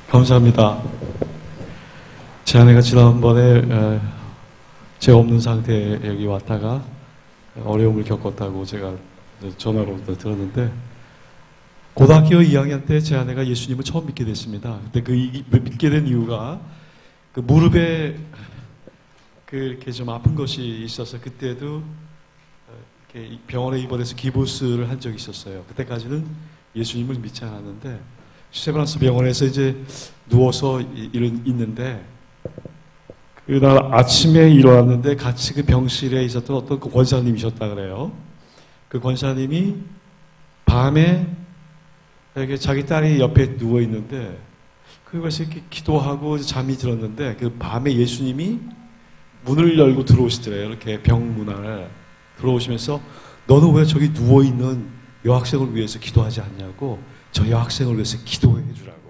감사합니다. 제 아내가 지난번에 제가 없는 상태에 여기 왔다가 어려움을 겪었다고 제가 전화로 들었는데, 고등학교 2학년 때 제 아내가 예수님을 처음 믿게 됐습니다. 근데 믿게 된 이유가 그 무릎에 이렇게 좀 아픈 것이 있어서 그때도 이렇게 병원에 입원해서 기부스를 한 적이 있었어요. 그때까지는 예수님을 믿지 않았는데, 세브란스 병원에서 이제 누워서 있는데, 그날 아침에 일어났는데 같이 그 병실에 있었던 어떤 그 권사님이셨다 그래요. 그 권사님이 밤에 이렇게 자기 딸이 옆에 누워 있는데, 그것이 이렇게 기도하고 잠이 들었는데, 그 밤에 예수님이 문을 열고 들어오시더래요. 이렇게 병문안을 들어오시면서, 너는 왜 저기 누워 있는 여학생을 위해서 기도하지 않냐고, 저 여학생을 위해서 기도해 주라고.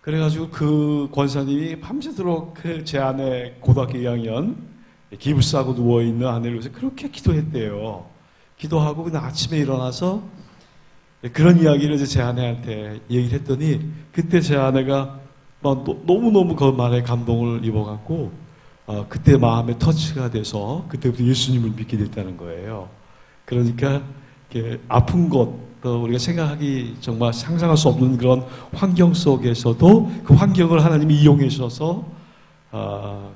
그래가지고 그 권사님이 밤새도록 제 아내 고등학교 2학년 기부스하고 누워있는 아내를 위해서 그렇게 기도했대요. 기도하고 그날 아침에 일어나서 그런 이야기를 이제 제 아내한테 얘기를 했더니, 그때 제 아내가 너무너무 그 말에 감동을 입어갖고 그때 마음에 터치가 돼서 그때부터 예수님을 믿게 됐다는 거예요. 그러니까 이렇게 아픈 것, 또 우리가 생각하기 정말 상상할 수 없는 그런 환경 속에서도 그 환경을 하나님이 이용해 주셔서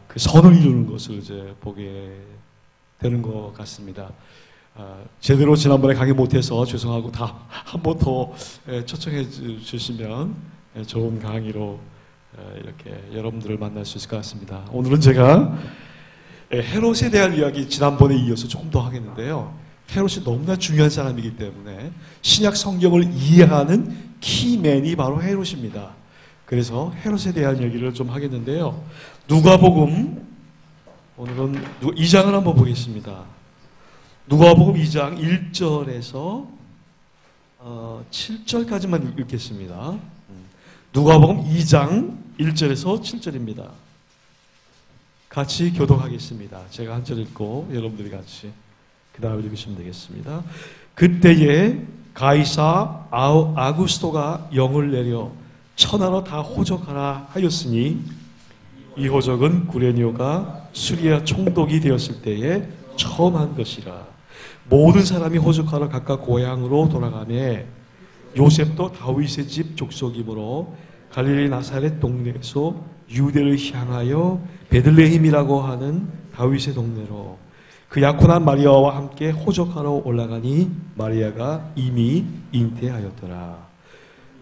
그 선을 이루는 것을 이제 보게 되는 것 같습니다. 제대로 지난번에 강의 못해서 죄송하고 다 한 번 더 초청해 주시면 좋은 강의로 이렇게 여러분들을 만날 수 있을 것 같습니다. 오늘은 제가 헤롯에 대한 이야기 지난번에 이어서 조금 더 하겠는데요. 헤롯이 너무나 중요한 사람이기 때문에 신약 성경을 이해하는 키맨이 바로 헤롯입니다. 그래서 헤롯에 대한 얘기를 좀 하겠는데요. 누가복음, 오늘은 2장을 한번 보겠습니다. 누가복음 2장 1절에서 7절까지만 읽겠습니다. 누가복음 2장 1절에서 7절입니다. 같이 교독하겠습니다. 제가 한 절 읽고 여러분들이 같이 그 다음에 읽으시면 되겠습니다. 그때에 가이사 아구스토가 영을 내려 천하로 다 호적하라 하였으니, 이 호적은 구레니오가 수리아 총독이 되었을 때에 처음 한 것이라. 모든 사람이 호적하러 각각 고향으로 돌아가매, 요셉도 다윗의 집 족속이므로 갈릴리 나사렛 동네에서 유대를 향하여 베들레헴이라고 하는 다윗의 동네로 그 약혼한 마리아와 함께 호적하러 올라가니, 마리아가 이미 잉태하였더라.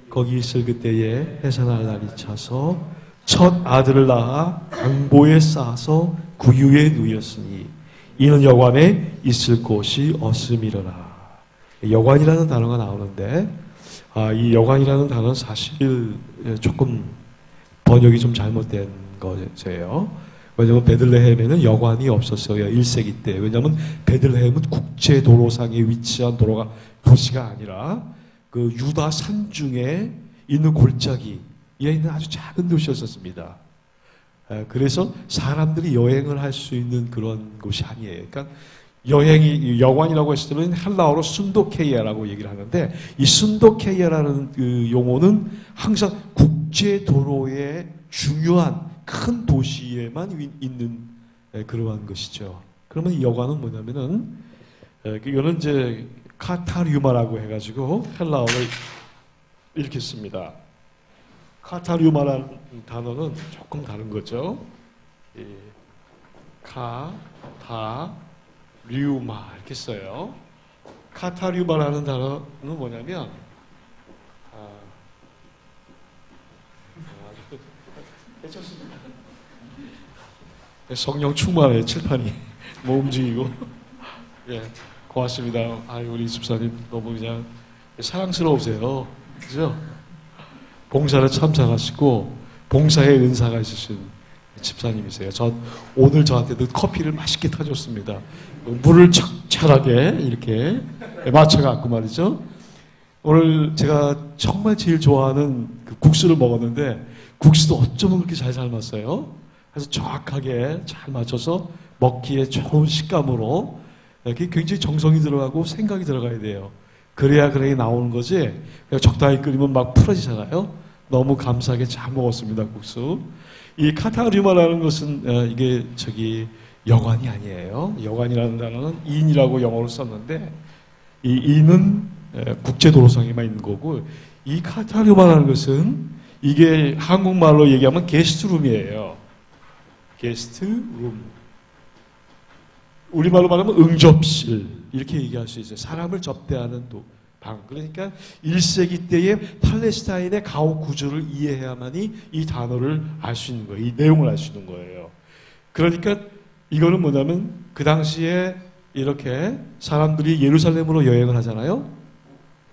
거기 있을 그때에 해산할 날이 차서 첫 아들을 낳아 강보에 쌓아서 구유에 누였으니, 이는 여관에 있을 곳이 없음이로라. 여관이라는 단어가 나오는데, 이 여관이라는 단어는 사실 조금 번역이 좀 잘못된 거예요. 왜냐하면 베들레헴에는 여관이 없었어요. 1세기 때. 왜냐하면 베들레헴은 국제도로상에 위치한 도시가 아니라 그 유다 산중에 있는 골짜기에 있는 아주 작은 도시였었습니다. 그래서 사람들이 여행을 할 수 있는 그런 곳이 아니에요. 그러니까 여관이라고 했을 때는 헬라어로 순도케이아라고 얘기를 하는데, 이 순도케이아라는 그 용어는 항상 국제도로의 중요한 큰 도시에만 있는 그러한 것이죠. 그러면 이 여관은 뭐냐면은, 이거는 이제 카타류마라고 해가지고 헬라어를 이렇게 씁니다. 카타류마라는 단어는 조금 다른 거죠. 카타류마 이렇게 써요. 카타류마라는 단어는 뭐냐면, 성령 충만해요. 칠판이 뭐 움직이고. 예, 고맙습니다. 우리 집사님 너무 그냥 사랑스러우세요. 그죠? 봉사를 참 잘하시고 봉사의 은사가 있으신 집사님이세요. 오늘 저한테도 커피를 맛있게 타줬습니다. 물을 적절하게 이렇게 맞춰갖고 말이죠. 오늘 제가 정말 제일 좋아하는 그 국수를 먹었는데, 국수도 어쩌면 그렇게 잘 삶았어요. 그래서 정확하게 잘 맞춰서 먹기에 좋은 식감으로, 이렇게 굉장히 정성이 들어가고 생각이 들어가야 돼요. 그래야 그렇게 나오는 거지. 적당히 끓이면 막 풀어지잖아요. 너무 감사하게 잘 먹었습니다, 국수. 이 카타르마라는 것은 이게 여관이 아니에요. 여관이라는 단어는 인이라고 영어로 썼는데 이 인은 국제도로상에만 있는 거고, 이 카타르마라는 것은 이게 한국말로 얘기하면 게스트룸이에요. 게스트룸. 우리말로 말하면 응접실 이렇게 얘기할 수 있어요. 사람을 접대하는 방. 그러니까 1세기 때의 팔레스타인의 가옥 구조를 이해해야만이 이 단어를 알 수 있는 거예요. 이 내용을 알 수 있는 거예요. 그러니까 이거는 뭐냐면 그 당시에 이렇게 사람들이 예루살렘으로 여행을 하잖아요.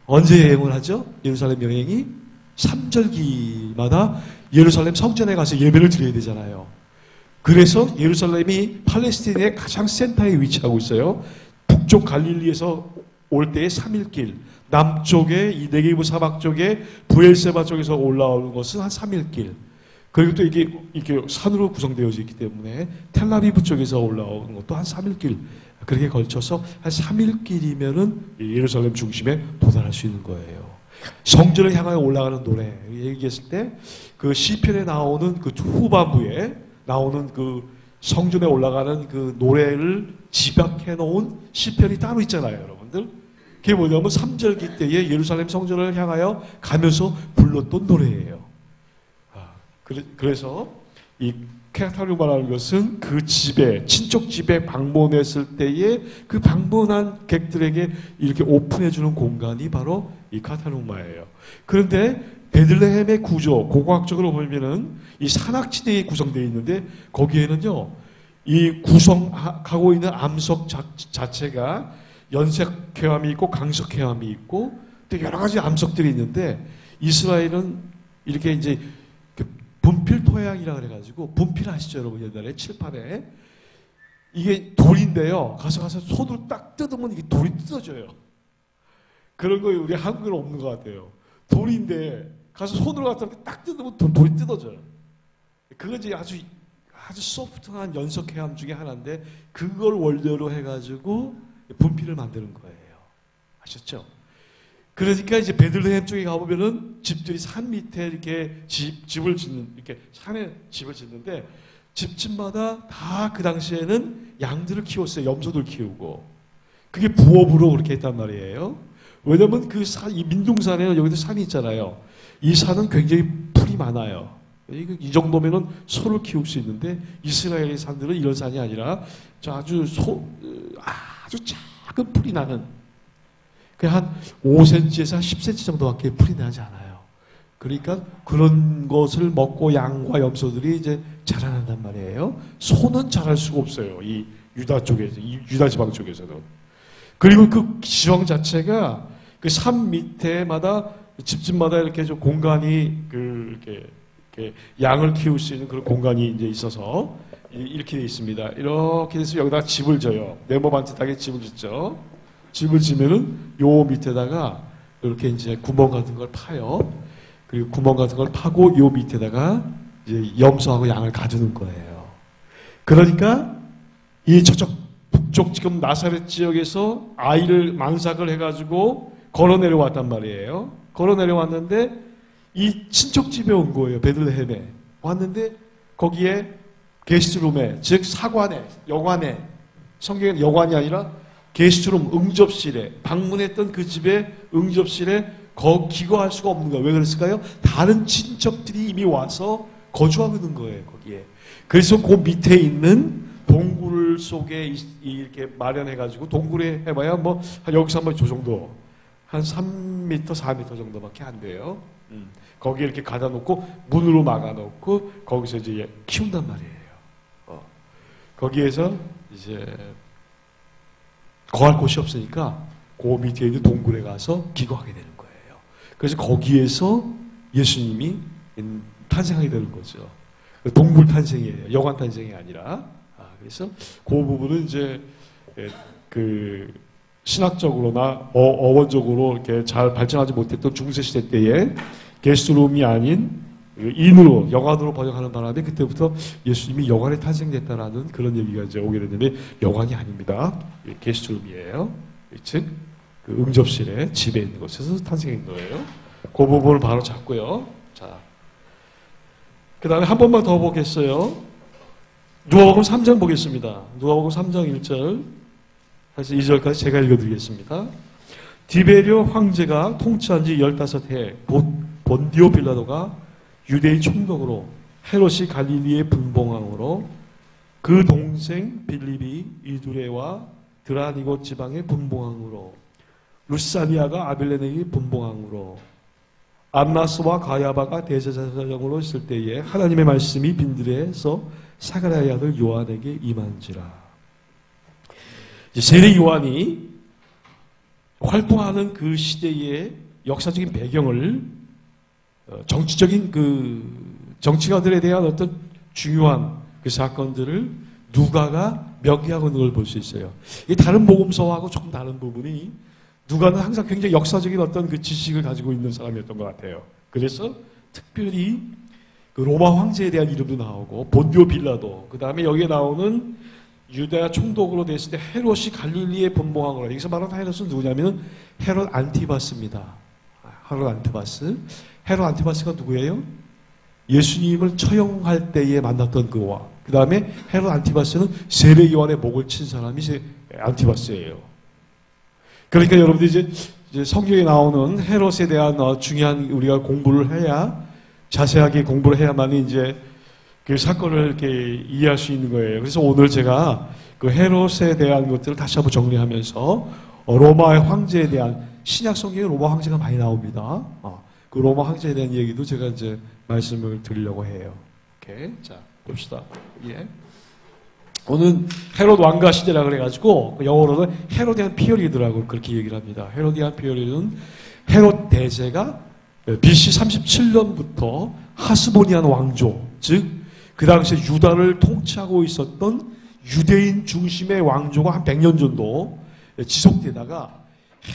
언제 여행을 하죠? 예루살렘 여행이 3절기마다 예루살렘 성전에 가서 예배를 드려야 되잖아요. 그래서 예루살렘이 팔레스타인의 가장 센터에 위치하고 있어요. 북쪽 갈릴리에서 올 때의 3일길, 남쪽에 이 네게브 사막 쪽에 부엘세바 쪽에서 올라오는 것은 한 3일길. 그리고 또 이게 이렇게 산으로 구성되어 있기 때문에 텔라비브 쪽에서 올라오는 것도 한 3일길. 그렇게 걸쳐서 한 3일길이면은 예루살렘 중심에 도달할 수 있는 거예요. 성전을 향하여 올라가는 노래 얘기했을 때 그 시편에 나오는 그 후반부에 나오는 그 성전에 올라가는 그 노래를 집약해 놓은 시편이 따로 있잖아요, 여러분들. 그게 뭐냐면 3절기 때에 예루살렘 성전을 향하여 가면서 불렀던 노래예요. 그래서 이 카타르마라는 것은 그 집에, 친척 집에 방문했을 때에 그 방문한 객들에게 이렇게 오픈해주는 공간이 바로 이 카타르마예요. 그런데 베들레헴의 구조, 고고학적으로 보면은 이 산악지대에 구성되어 있는데 거기에는요, 이 구성하고 있는 암석 자체가 연색회암이 있고 강석회암이 있고 또 여러 가지 암석들이 있는데 이스라엘은 이렇게 이제 분필 토양이라 그래가지고 분필 아시죠, 여러분? 옛날에 칠판에 이게 돌인데요. 가서 손으로 딱 뜯으면 이게 돌이 뜯어져요. 그런 거 우리 한국에는 없는 것 같아요. 돌인데 가서 손으로 갖다 딱 뜯으면 돌이 뜯어져요. 그건 이제 아주 소프트한 연석회암 중에 하나인데 그걸 원료로 해가지고 분필을 만드는 거예요. 아셨죠? 그러니까 이제 베들레헴 쪽에 가보면은 집들이 산 밑에 이렇게 집을 짓는, 이렇게 산에 집을 짓는데 집집마다 다 그 당시에는 양들을 키웠어요. 염소들 키우고. 그게 부업으로 그렇게 했단 말이에요. 왜냐면 그 이 민둥산에는 여기도 산이 있잖아요. 이 산은 굉장히 풀이 많아요. 이 정도면은 소를 키울 수 있는데 이스라엘의 산들은 이런 산이 아니라 아주 작은 풀이 나는, 한 5cm에서 한 10cm 정도밖에 풀이 나지 않아요. 그러니까 그런 것을 먹고 양과 염소들이 이제 자라난단 말이에요. 소는 자랄 수가 없어요. 이 유다 쪽에서, 이 유다 지방 쪽에서는. 그리고 그 지형 자체가 그 산 밑에마다 집집마다 이렇게 좀 공간이 이렇게 양을 키울 수 있는 그런 공간이 이제 있어서 이렇게 돼 있습니다. 이렇게 돼서 여기다가 집을 져요. 네모반듯하게 집을 짓죠. 집을 지면은 요 밑에다가 이렇게 이제 구멍 같은 걸 파요. 그리고 구멍 같은 걸 파고 요 밑에다가 이제 염소하고 양을 가두는 거예요. 그러니까 이 저쪽 북쪽 지금 나사렛 지역에서 아이를 만삭을 해가지고 걸어 내려왔단 말이에요. 걸어 내려왔는데 이 친척 집에 온 거예요. 베들레헴에 왔는데 거기에 게스트룸에, 즉 사관에, 여관에, 성경에는 여관이 아니라 게스트룸, 응접실에 방문했던 그 집의 응접실에 기거할 수가 없는 거예요. 왜 그랬을까요? 다른 친척들이 이미 와서 거주하고 있는 거예요. 거기에. 그래서 그 밑에 있는 동굴 속에 이렇게 마련해가지고, 동굴에 해봐야 뭐 여기서 한번 저 정도, 한 3m, 4m 정도밖에 안 돼요. 거기에 이렇게 가다 놓고 문으로 막아놓고 거기서 이제 키운단 말이에요. 거기에서 이제 거할 곳이 없으니까 그 밑에 있는 동굴에 가서 기거하게 되는 거예요. 그래서 거기에서 예수님이 탄생하게 되는 거죠. 동굴 탄생이에요. 여관 탄생이 아니라. 그래서 그 부분은 이제 그 신학적으로나 어원적으로 이렇게 잘 발전하지 못했던 중세시대 때에 게스트룸이 아닌 인으로, 여관으로 번역하는 바람에 그때부터 예수님이 여관에 탄생됐다라는 그런 얘기가 이제 오게 됐는데 여관이 아닙니다. 게스트룸이에요. 즉 그 응접실에 집에 있는 곳에서 탄생한 거예요. 그 부분을 바로 잡고요. 자, 그 다음에 한 번만 더 보겠어요. 누가복음 3장 보겠습니다. 누가복음 3장 1절 그래서 2절까지 제가 읽어드리겠습니다. 디베리오 황제가 통치한 지 15해 본디오 빌라도가 유대인 총독으로 헤롯이 갈릴리의 분봉왕으로 그 동생 빌립이 이두레와 드라니고 지방의 분봉왕으로 루사니아가 아빌레네의 분봉왕으로 안나스와 가야바가 대제사장으로 있을 때에 하나님의 말씀이 빈들에서 사가랴의 아들 요한에게 임한지라. 세례 요한이 활동하는 그 시대의 역사적인 배경을 정치적인 그 정치가들에 대한 어떤 중요한 그 사건들을 누가가 명기하고 있는 걸 볼 수 있어요. 이 다른 복음서하고 조금 다른 부분이 누가는 항상 굉장히 역사적인 어떤 그 지식을 가지고 있는 사람이었던 것 같아요. 그래서 특별히 그 로마 황제에 대한 이름도 나오고 본디오 빌라도, 그 다음에 여기에 나오는 유대야 총독으로 됐을 때 헤롯이 갈릴리의 분봉왕으로, 여기서 말하는 헤롯은 누구냐면 헤롯 안티바스입니다. 헤롯 안티바스. 헤롯 안티바스가 누구예요? 예수님을 처형할 때에 만났던 그와, 그 다음에 헤롯 안티바스는 세례 요한의 목을 친 사람이 안티바스예요. 그러니까 여러분들이 이제 성경에 나오는 헤롯에 대한 중요한 우리가 공부를 해야, 자세하게 공부를 해야만 이제 그 사건을 이렇게 이해할 수 있는 거예요. 그래서 오늘 제가 그 헤롯에 대한 것들을 다시 한번 정리하면서 로마의 황제에 대한, 신약 성경에 로마 황제가 많이 나옵니다. 그 로마 황제에 대한 얘기도 제가 이제 말씀을 드리려고 해요. 오케이. 자, 봅시다. 예. 오늘 헤롯 왕가 시대라 그래가지고 영어로는 헤로디안 피어리드라고 그렇게 얘기를 합니다. 헤로디안 피어리드는 헤롯 대제가 BC 37년부터 하스모니안 왕조, 즉 그 당시에 유다를 통치하고 있었던 유대인 중심의 왕조가 한 100년 정도 지속되다가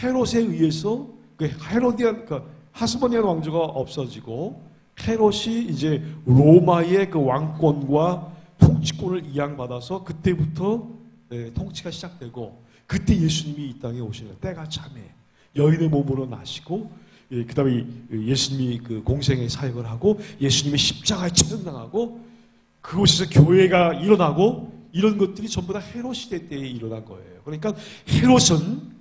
헤롯에 의해서 그 헤로디안, 그 하스모니안 왕조가 없어지고 헤롯이 이제 로마의 그 왕권과 통치권을 이양받아서 그때부터 통치가 시작되고, 그때 예수님이 이 땅에 오시는 때가 참해 여인의 몸으로 나시고, 그 다음에 예수님이 그 공생의 사역을 하고 예수님이 십자가에 처형당하고 그곳에서 교회가 일어나고, 이런 것들이 전부 다 헤롯 시대 때에 일어난 거예요. 그러니까 헤롯은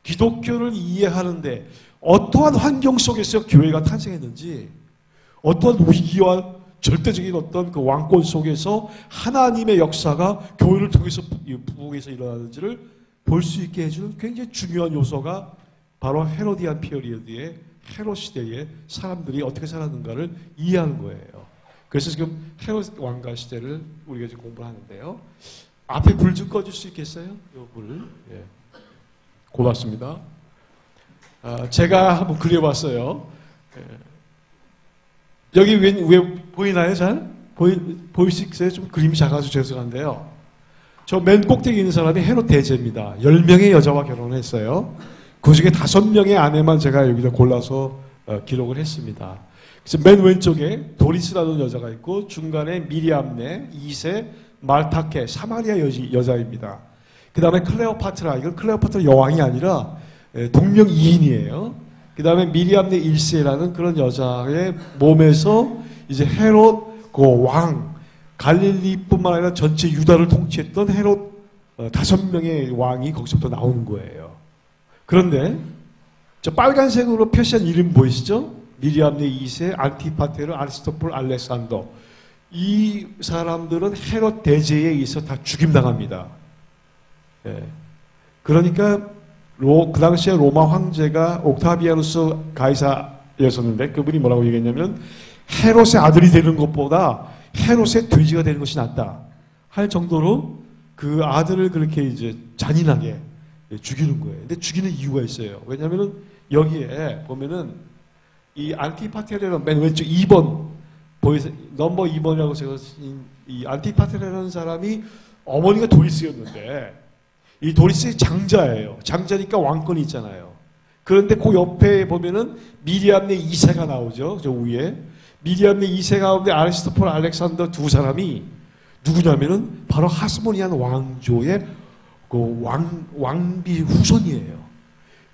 기독교를 이해하는데 어떠한 환경 속에서 교회가 탄생했는지, 어떠한 위기와 절대적인 어떤 그 왕권 속에서 하나님의 역사가 교회를 통해서 부흥해서 일어나는지를 볼 수 있게 해주는 굉장히 중요한 요소가 바로 헤로디안 피어리드의 헤롯 시대에 사람들이 어떻게 살았는가를 이해하는 거예요. 그래서 지금 헤롯 왕가 시대를 우리가 지금 공부를 하는데요. 앞에 불 좀 꺼줄 수 있겠어요? 이 불을. 예. 고맙습니다. 제가 한번 그려봤어요. 여기 왜 보이나요? 잘? 보이시겠어요? 좀 그림이 작아서 죄송한데요. 저 맨 꼭대기 있는 사람이 헤롯 대제입니다. 10명의 여자와 결혼을 했어요. 그 중에 5명의 아내만 제가 여기다 골라서 기록을 했습니다. 그래서 맨 왼쪽에 도리스라는 여자가 있고, 중간에 미리암네, 2세, 말타케, 사마리아 여자입니다. 그 다음에 클레오파트라, 이건 클레오파트라 여왕이 아니라 동명이인이에요. 그 다음에 미리암네 1세라는 그런 여자의 몸에서 이제 헤롯 그 왕, 갈릴리뿐만 아니라 전체 유다를 통치했던 헤롯 5명의 왕이 거기서부터 나오는 거예요. 그런데 저 빨간색으로 표시한 이름 보이시죠? 미리암네 2세, 안티파테르, 아리스토플, 알렉산더. 이 사람들은 헤롯 대제에 의해서 다 죽임당합니다. 예. 그러니까 그 당시에 로마 황제가 옥타비아누스 가이사였었는데, 그분이 뭐라고 얘기했냐면 헤롯의 아들이 되는 것보다 헤롯의 돼지가 되는 것이 낫다 할 정도로 그 아들을 그렇게 이제 잔인하게 죽이는 거예요. 근데 죽이는 이유가 있어요. 왜냐하면은 여기에 보면은 이 안티파테르는 맨 왼쪽 2번 보이세요? 넘버 2번이라고 제가 이 안티파테르라는 사람이 어머니가 도리스였는데, 이 도리스의 장자예요. 장자니까 왕권이 있잖아요. 그런데 그 옆에 보면은 미리암네 2세가 나오죠. 저 위에. 미리암네 2세 가운데 아리스토플, 알렉산더 두 사람이 누구냐면은 바로 하스모니안 왕조의 그 왕비 후손이에요.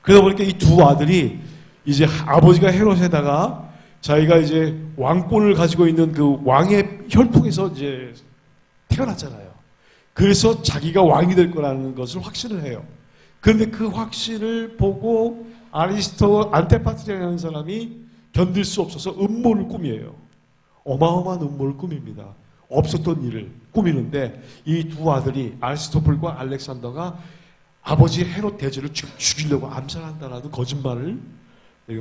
그러다 보니까 이 두 아들이 이제 아버지가 헤롯에다가 자기가 이제 왕권을 가지고 있는 그 왕의 혈통에서 이제 태어났잖아요. 그래서 자기가 왕이 될 거라는 것을 확신을 해요. 그런데 그 확신을 보고 안티파트라는 사람이 견딜 수 없어서 음모를 꾸며요. 어마어마한 음모를 꾸밉니다. 없었던 일을 꾸미는데 이 두 아들이 아리스토플과 알렉산더가 아버지 헤롯 대제를 죽이려고 암살한다라는 거짓말을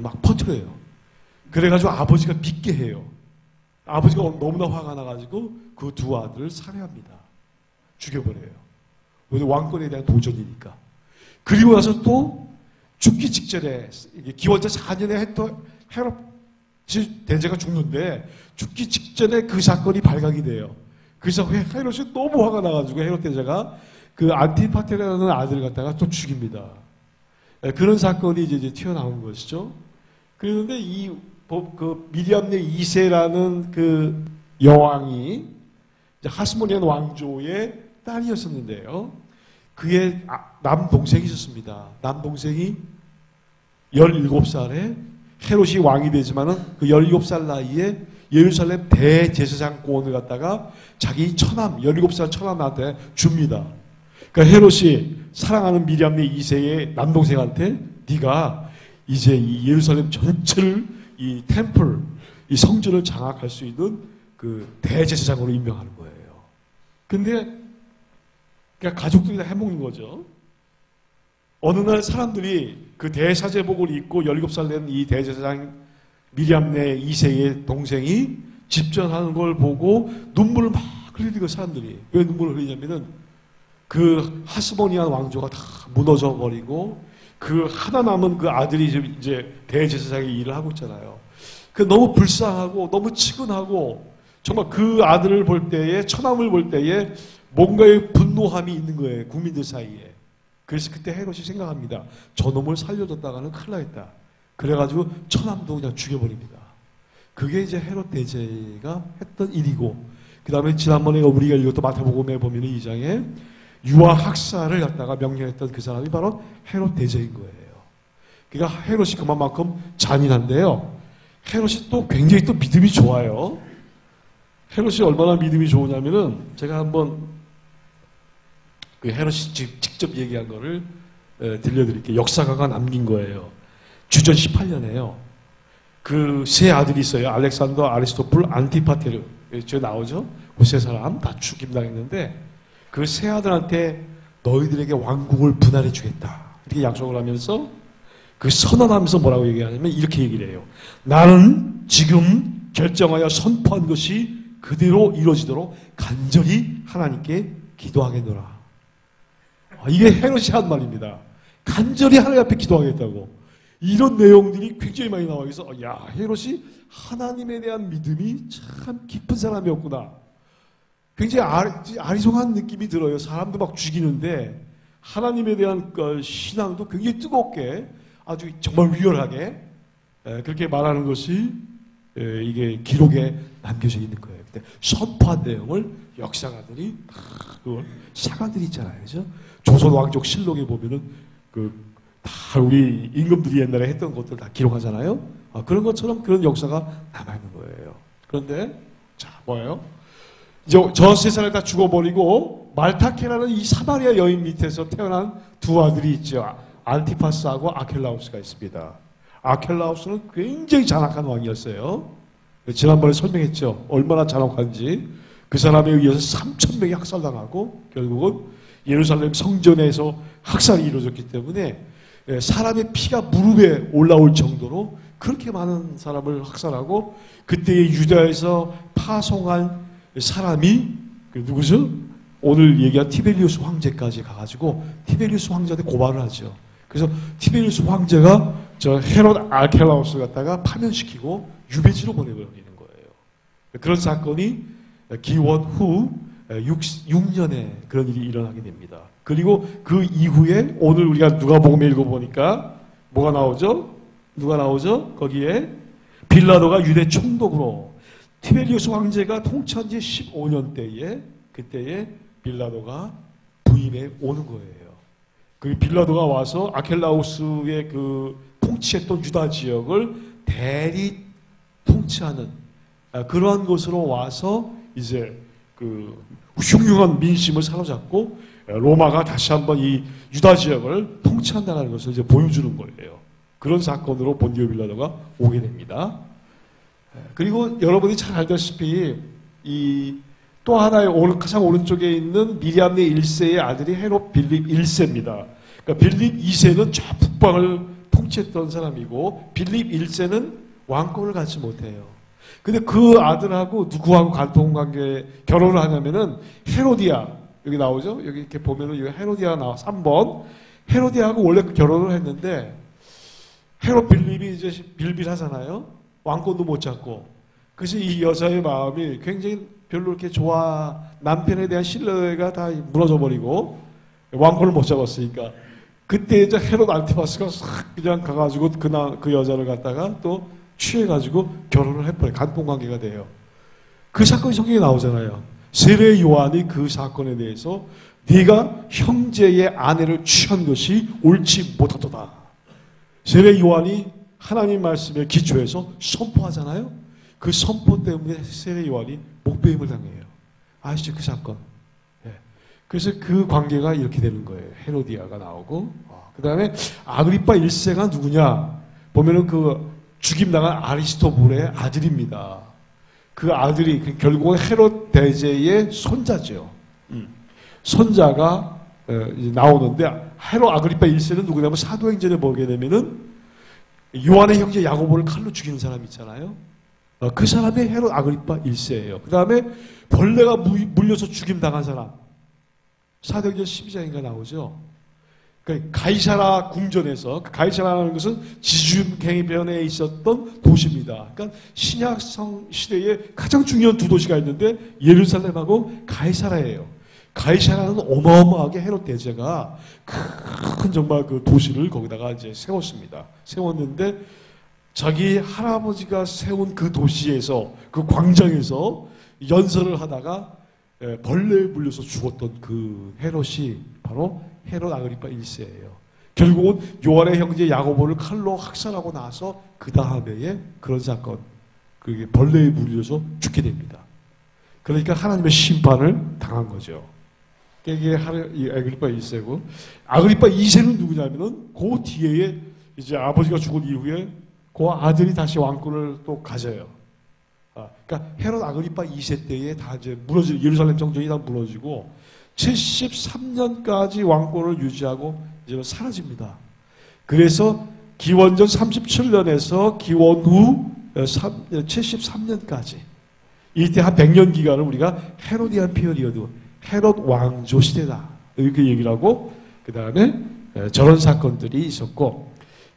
막 퍼뜨려요. 그래가지고 아버지가 믿게 해요. 아버지가 너무나 화가 나가지고 그 두 아들을 살해합니다. 죽여버려요. 왜냐면 왕권에 대한 도전이니까. 그리고 나서 또 죽기 직전에 기원전 4년에 헤롯 대제가 죽는데 죽기 직전에 그 사건이 발각이 돼요. 그래서 헤롯이 너무 화가 나가지고 헤롯 대제가 그 안티파테라는 아들을 갖다가 또 죽입니다. 그런 사건이 이제 튀어나온 것이죠. 그런데 그 미리암네 2세라는 그 여왕이 하스모니안 왕조의 딸이었었는데요. 그의 남동생이 있었습니다. 남동생이 17살에 헤롯이 왕이 되지만은 그 17살 나이에 예루살렘 대제사장권을 갖다가 자기 처남, 17살 처남한테 줍니다. 그러니까 헤롯이 사랑하는 미리암네 2세의 남동생한테 네가 이제 이 예루살렘 전체를 이 템플, 이 성전을 장악할 수 있는 그 대제사장으로 임명하는 거예요. 근데 그러니까 가족들이 다 해먹는 거죠. 어느 날 사람들이 그 대사제복을 입고 17살 된 이 대제사장 미리암네 2세의 동생이 집전하는 걸 보고 눈물을 막 흘리는 사람들이. 왜 눈물을 흘리냐면은 그 하스모니안 왕조가 다 무너져 버리고 그 하나 남은 그 아들이 이제 대제사장의 일을 하고 있잖아요. 그 너무 불쌍하고 너무 치근하고 정말 그 아들을 볼 때에 처남을 볼 때에 뭔가의 분노함이 있는 거예요. 국민들 사이에. 그래서 그때 헤롯이 생각합니다. 저놈을 살려줬다가는 큰일 나겠다. 그래가지고 처남도 그냥 죽여버립니다. 그게 이제 헤롯 대제가 했던 일이고 그 다음에 지난번에 우리가 읽었던 마태복음에 보면 2장에 유아 학살을 갖다가 명령했던 그 사람이 바로 헤롯 대제인 거예요. 그러니까 헤롯이 그만큼 잔인한데요. 헤롯이 또 굉장히 또 믿음이 좋아요. 헤롯이 얼마나 믿음이 좋으냐면은 제가 한번 그 헤롯이 직접 얘기한 거를 들려드릴게요. 역사가가 남긴 거예요. 주전 18년에요. 그 세 아들이 있어요. 알렉산더, 아리스토플, 안티파테르. 저 나오죠? 그 세 사람 다 죽임당했는데 그 세 아들한테 너희들에게 왕국을 분할해 주겠다. 이렇게 약속을 하면서 그 선언하면서 뭐라고 얘기하냐면 이렇게 얘기를 해요. 나는 지금 결정하여 선포한 것이 그대로 이루어지도록 간절히 하나님께 기도하겠노라. 이게 헤롯이 한 말입니다. 간절히 하나님 앞에 기도하겠다고. 이런 내용들이 굉장히 많이 나와 있어. 야, 헤롯이 하나님에 대한 믿음이 참 깊은 사람이었구나. 굉장히 아리송한 느낌이 들어요. 사람도 막 죽이는데 하나님에 대한 신앙도 굉장히 뜨겁게 아주 정말 리얼하게 그렇게 말하는 것이 이게 기록에 남겨져 있는 거예요. 근데 선포한 내용을 역사가들이 그걸 사관들이 있잖아요, 그죠? 조선 왕족 실록에 보면은 다 우리 임금들이 옛날에 했던 것들 다 기록하잖아요. 그런 것처럼 그런 역사가 남아 있는 거예요. 그런데 자 뭐예요? 이제 저 세상을 다 죽어버리고 말타케라는 이 사마리아 여인 밑에서 태어난 두 아들이 있죠. 안티파스하고 아켈라우스가 있습니다. 아켈라우스는 굉장히 잔악한 왕이었어요. 지난번에 설명했죠. 얼마나 잔악한지. 그 사람에 의해서 3,000명이 학살당하고 결국은 예루살렘 성전에서 학살이 이루어졌기 때문에 사람의 피가 무릎에 올라올 정도로 그렇게 많은 사람을 학살하고 그때의 유다에서 파송한 사람이 누구죠? 오늘 얘기한 티베리우스 황제까지 가가지고 티베리우스 황제한테 고발을 하죠. 그래서 티베리우스 황제가 저 헤롯 아켈라우스를 갖다가 파면시키고 유배지로 보내버리는 거예요. 그런 사건이 기원 후 6년에 그런 일이 일어나게 됩니다. 그리고 그 이후에 오늘 우리가 누가복음에 읽어보니까 뭐가 나오죠? 누가 나오죠? 거기에 빌라도가 유대 총독으로 티베리우스 황제가 통치한 지 15년 때에 그때에 빌라도가 부임해 오는 거예요. 그 빌라도가 와서 아켈라우스의 그 통치했던 유다 지역을 대리 통치하는 그러한 곳으로 와서 이제 그 흉흉한 민심을 사로잡고 로마가 다시 한번 이 유다 지역을 통치한다는 것을 이제 보여주는 거예요. 그런 사건으로 본디오 빌라도가 오게 됩니다. 그리고 여러분이 잘 알다시피 이 또 하나의 가장 오른쪽에 있는 미리암네 1세의 아들이 헤롯 빌립 1세입니다. 그러니까 빌립 2세는 저 북방을 통치했던 사람이고 빌립 1세는 왕권을 갖지 못해요. 근데 그 아들하고 누구하고 간통관계 결혼을 하냐면은 헤로디아 여기 나오죠? 여기 이렇게 보면은 여기 헤로디아 나와 3번 헤로디아하고 원래 결혼을 했는데 헤롯 빌립이 이제 빌빌하잖아요. 왕권도 못 잡고. 그래서 이 여자의 마음이 굉장히 별로 이렇게 남편에 대한 신뢰가 다 무너져 버리고 왕권을 못 잡았으니까 그때 이제 헤롯 안티파스가 싹 그냥 가가지고 그 여자를 갖다가 또 취해가지고 결혼을 해버려요. 간통관계가 돼요. 그 사건이 성경에 나오잖아요. 세례 요한이 그 사건에 대해서 네가 형제의 아내를 취한 것이 옳지 못하도다. 세례 요한이 하나님 말씀에 기초해서 선포하잖아요. 그 선포 때문에 세례 요한이 목배임을 당해요. 아시죠? 그 사건. 예. 그래서 그 관계가 이렇게 되는 거예요. 헤로디아가 나오고 그 다음에 아그리파 1세가 누구냐 보면은 그 죽임당한 아리스토불의 아들입니다. 그 아들이 결국은 헤롯 대제의 손자죠. 손자가 나오는데 헤롯 아그리파 1세는 누구냐면 사도행전에 보게 되면은 요한의 형제 야고보를 칼로 죽이는 사람 있잖아요. 그 사람이 헤롯 아그리파 1세예요. 그 다음에 벌레가 물려서 죽임당한 사람 사도행전 12장인가 나오죠. 그러니까 가이사라 궁전에서 가이사라라는 것은 지중해변에 있었던 도시입니다. 그러니까 신약성 시대에 가장 중요한 두 도시가 있는데 예루살렘하고 가이사라예요. 가이사라는 어마어마하게 헤롯 대제가 큰 정말 그 도시를 거기다가 이제 세웠습니다. 세웠는데 자기 할아버지가 세운 그 도시에서 그 광장에서 연설을 하다가 벌레에 물려서 죽었던 그 헤롯이 바로 헤롯 아그리파 1세예요. 결국은 요한의 형제 야고보를 칼로 학살하고 나서 그 다음에 그런 사건, 그게 벌레에 물려서 죽게 됩니다. 그러니까 하나님의 심판을 당한 거죠. 이게 아그리파 1세고, 아그리파 2세는 누구냐면은 그 뒤에 이제 아버지가 죽은 이후에 그 아들이 다시 왕권을 또 가져요. 그러니까 헤롯 아그리파 2세 때에 다 이제 예루살렘 정전이 다 무너지고 73년까지 왕권을 유지하고 이제 사라집니다. 그래서 기원전 37년에서 기원 후 73년까지 이때 한 100년 기간을 우리가 헤로디안 피어리어드, 헤롯 왕조 시대다 이렇게 얘기를 하고 그 다음에 저런 사건들이 있었고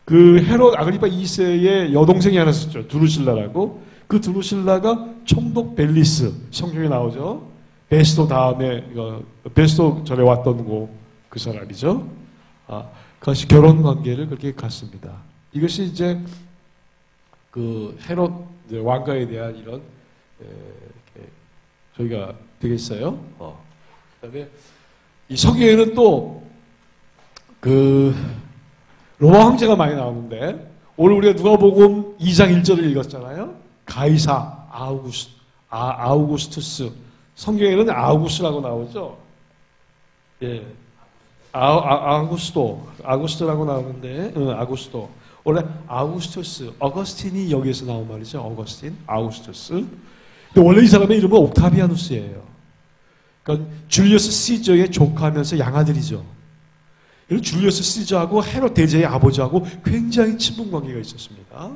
그 헤롯 아그리파 2세의 여동생이 하나 있었죠. 두루실라라고. 그 두루실라가 총독 벨리스 성경에 나오죠. 베스도 다음에 베스도 전에 왔던 그 사람이죠. 그것이 결혼 관계를 그렇게 갔습니다. 이것이 이제 그 헤롯 왕가에 대한 이런 저희가 되겠어요. 그다음에 이 성경에는 또 그 로마 황제가 많이 나오는데 오늘 우리가 누가복음 2장 1절을 읽었잖아요. 가이사 아우구스투스 성경에는 아우구스라고 나오죠. 예, 아구스토라고 나오는데, 아구스토. 원래 아우구스투스, 어거스틴이 여기에서 나온 말이죠. 어거스틴, 아우구스투스. 근데 원래 이 사람의 이름은 옥타비아누스예요. 그러니까 줄리어스 시저의 조카면서 양아들이죠. 줄리어스 시저하고 헤롯 대제의 아버지하고 굉장히 친분 관계가 있었습니다.